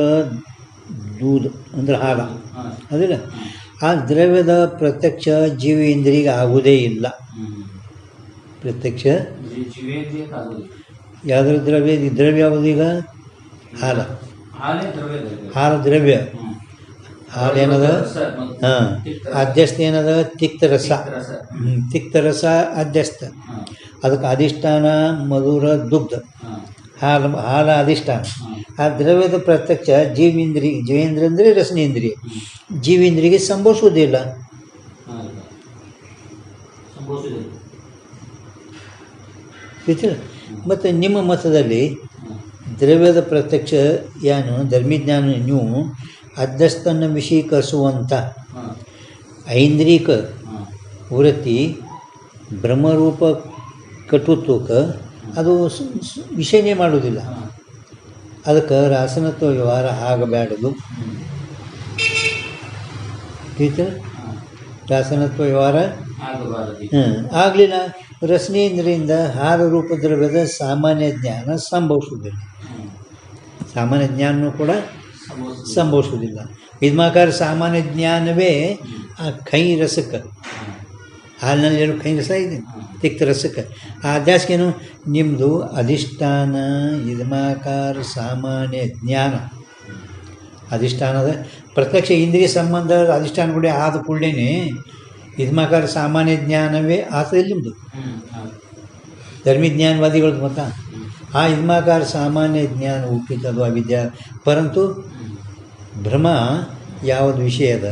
ದೂಧ ಅಂದ್ರೆ ಹಾಲ ಅದಿಲ್ಲ. ಆ ದ್ರವ್ಯದ ಪ್ರತ್ಯಕ್ಷ ಜೀವೇಂದ್ರಿಗೆ ಆಗುವುದೇ ಇಲ್ಲ. ಪ್ರತ್ಯಕ್ಷ ಯಾವುದ್ರ ದ್ರವ್ಯ ಯಾವುದು ಈಗ ಹಾಲ ದ್ರವ್ಯ ಹಾಲೇನದ ಹಾಂ ಅಧ್ಯಸ್ಥ ಏನದ ತಿಕ್ತರಸ ತಿಕ್ತರಸ ಅಧ್ಯಸ್ಥ ಅದಕ್ಕೆ ಅಧಿಷ್ಠಾನ ಮಧುರ ದುಗ್ಧ ಹಾಲ ಅಧಿಷ್ಠಾನ. ಆ ದ್ರವ್ಯದ ಪ್ರತ್ಯಕ್ಷ ಜೀವೇಂದ್ರ ಅಂದರೆ ರಸನೇಂದ್ರಿಯ ಜೀವೇಂದ್ರಿಗೆ ಸಂಭವಿಸುವುದಿಲ್ಲ. ಮತ್ತು ನಿಮ್ಮ ಮತದಲ್ಲಿ ದ್ರವ್ಯದ ಪ್ರತ್ಯಕ್ಷ ಏನು ಧರ್ಮಿಜ್ಞಾನ ನೀವು ಅಧ್ಯಸ್ಥನ ವಿಷೀಕರಿಸುವಂಥ ಐಂದ್ರಿಕ ವೃತ್ತಿ ಬ್ರಹ್ಮರೂಪ ಕಟುತ್ವಕ್ಕೆ ಅದು ವಿಷಯನೇ ಮಾಡೋದಿಲ್ಲ. ಅದಕ್ಕೆ ರಾಸನತ್ವ ವ್ಯವಹಾರ ಆಗಬೇಡದು. ರಾಸನತ್ವ ವ್ಯವಹಾರ ಆಗಲಿಲ್ಲ. ರಸನೇಂದ್ರಿಯಿಂದ ಹಾರ ರೂಪ ದ್ರವ್ಯದ ಸಾಮಾನ್ಯ ಜ್ಞಾನ ಸಂಭವಿಸುವುದಿಲ್ಲ. ಸಾಮಾನ್ಯ ಜ್ಞಾನವೂ ಕೂಡ ಸಂಭವಿಸುವುದಿಲ್ಲ. ವಿದ್ಮಾಕಾರ ಸಾಮಾನ್ಯ ಜ್ಞಾನವೇ ಆ ಕೈ ರಸಕ್ಕೆ ಹಾಲಿನಲ್ಲಿ ಏನು ಕೈ ರಸ ಇದೆ ತಿಕ್ತ ರಸಕ್ಕೆ. ಆ ಅಧ್ಯಾಸಕ್ಕೇನು ನಿಮ್ಮದು ಅಧಿಷ್ಠಾನ ಇದ್ಮಾಕಾರ ಸಾಮಾನ್ಯ ಜ್ಞಾನ ಅಧಿಷ್ಠಾನದ ಪ್ರತ್ಯಕ್ಷ ಇಂದ್ರಿಯ ಸಂಬಂಧ ಅಧಿಷ್ಠಾನ ಕೂಡ ಆದ ಕೂಡಲೇ ಇದ್ಮಾಕಾರ ಸಾಮಾನ್ಯ ಜ್ಞಾನವೇ ಆತದಲ್ಲಿ ನಿಮ್ಮದು ಧರ್ಮಿಜ್ಞಾನವಾದಿಗಳದ್ದು ಮತ. ಆ ಇದ್ಮಾಕಾರ ಸಾಮಾನ್ಯ ಜ್ಞಾನ ಉಪ್ಪಿತದು ಅವಿದ್ಯಾ ಪರಂತು ಭ್ರಮ ಯಾವುದು ವಿಷಯದ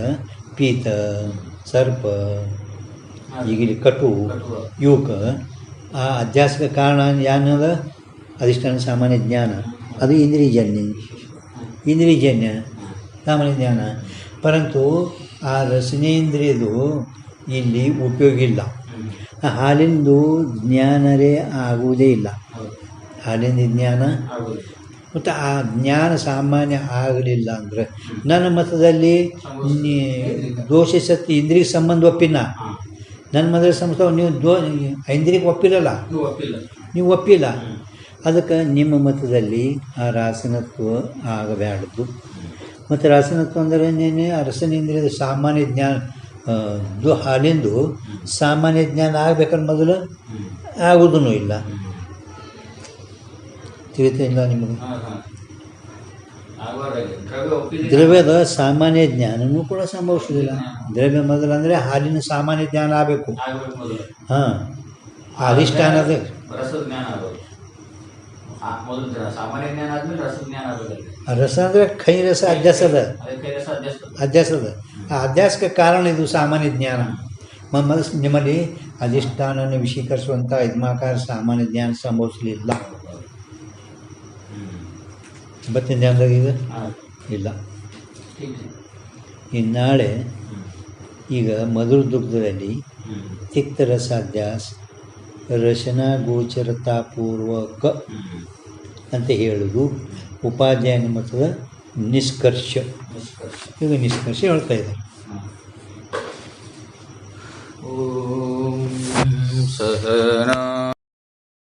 ಪೀತ ಸರ್ಪ ಈಗಿಲ್ಲಿ ಕಟು ಇವಕ್ಕೆ ಆ ಅಧ್ಯಾಸಕ ಕಾರಣ ಏನದ ಅಧಿಷ್ಠಾನ ಸಾಮಾನ್ಯ ಜ್ಞಾನ ಅದು ಇಂದ್ರಿಯಜನ್ಯ ಸಾಮಾನ್ಯ ಜ್ಞಾನ. ಪರಂತು ಆ ರಸನೇಂದ್ರಿಯದು ಇಲ್ಲಿ ಉಪಯೋಗ ಇಲ್ಲ. ಆ ಹಾಲಿಂದು ಜ್ಞಾನರೇ ಆಗುವುದೇ ಇಲ್ಲ. ಹಾಲಿಂದ ಜ್ಞಾನ ಮತ್ತು ಆ ಜ್ಞಾನ ಸಾಮಾನ್ಯ ಆಗಲಿಲ್ಲ ಅಂದರೆ ನನ್ನ ಮತದಲ್ಲಿ ದೋಷ ಸತ್ಯ ಇಂದ್ರಿಯ ಸಂಬಂಧ ಒಪ್ಪಿನ ನನ್ನ ಮತದ ಸಂಸ್ಥೆ ನೀವು ಐಂದ್ರಿಯಕ್ಕೆ ಒಪ್ಪಿರಲ್ಲ, ನೀವು ಒಪ್ಪಿಲ್ಲ. ಅದಕ್ಕೆ ನಿಮ್ಮ ಮತದಲ್ಲಿ ಆ ರಾಸನತ್ವ ಆಗಬೇಡದು. ಮತ್ತು ರಾಸನತ್ವ ಅಂದರೆ ಆ ರಸನೇಂದ್ರಿಯದ ಸಾಮಾನ್ಯ ಜ್ಞಾನ ಹಾಲಿಂದು ಸಾಮಾನ್ಯ ಜ್ಞಾನ ಆಗ್ಬೇಕಂದ್ರೆ ಮೊದಲು ಆಗೋದೂ ಇಲ್ಲ. ತಿಳಿತಿಲ್ಲ ನಿಮಗೆ? ದ್ರವ್ಯದ ಸಾಮಾನ್ಯ ಜ್ಞಾನನೂ ಕೂಡ ಸಂಭವಿಸೋದಿಲ್ಲ. ದ್ರವ್ಯ ಮೊದಲು ಅಂದರೆ ಹಾಲಿನ ಸಾಮಾನ್ಯ ಜ್ಞಾನ ಆಗಬೇಕು. ಹಾಂ, ಅಧಿಷ್ಠಾನದ ರಸ ಅಂದರೆ ಕೈ ರಸ ಅಧ್ಯಾಸದ ಆ ಅಧ್ಯಾಸಕ್ಕೆ ಕಾರಣ ಇದು ಸಾಮಾನ್ಯ ಜ್ಞಾನ. ನಿಮ್ಮಲ್ಲಿ ಅಧಿಷ್ಠಾನವನ್ನು ವಿಷೀಕರಿಸುವಂಥ ಯಜ್ಮಾಕಾರ ಸಾಮಾನ್ಯ ಜ್ಞಾನ ಸಂಭವಿಸಲಿಲ್ಲ. ಬತ್ತಿನ ಜ್ಞಾನದಾಗ ಇದು ಇಲ್ಲ. ಇನ್ನು ನಾಳೆ ಈಗ ಮಧುರ ದುಗ್ಧದಲ್ಲಿ ತಿಕ್ತರಸಾಧ್ಯಾಸ ರಚನಾ ಗೋಚರತಾಪೂರ್ವಕ ಅಂತ ಹೇಳೋದು ಉಪಾಧ್ಯಾಯ ಮತದ ನಿಷ್ಕರ್ಷ. ಈಗ ನಿಷ್ಕರ್ಷ ಹೇಳ್ತಾ ಇದ್ದಾರೆ. ಓಂ ಸಹನಾ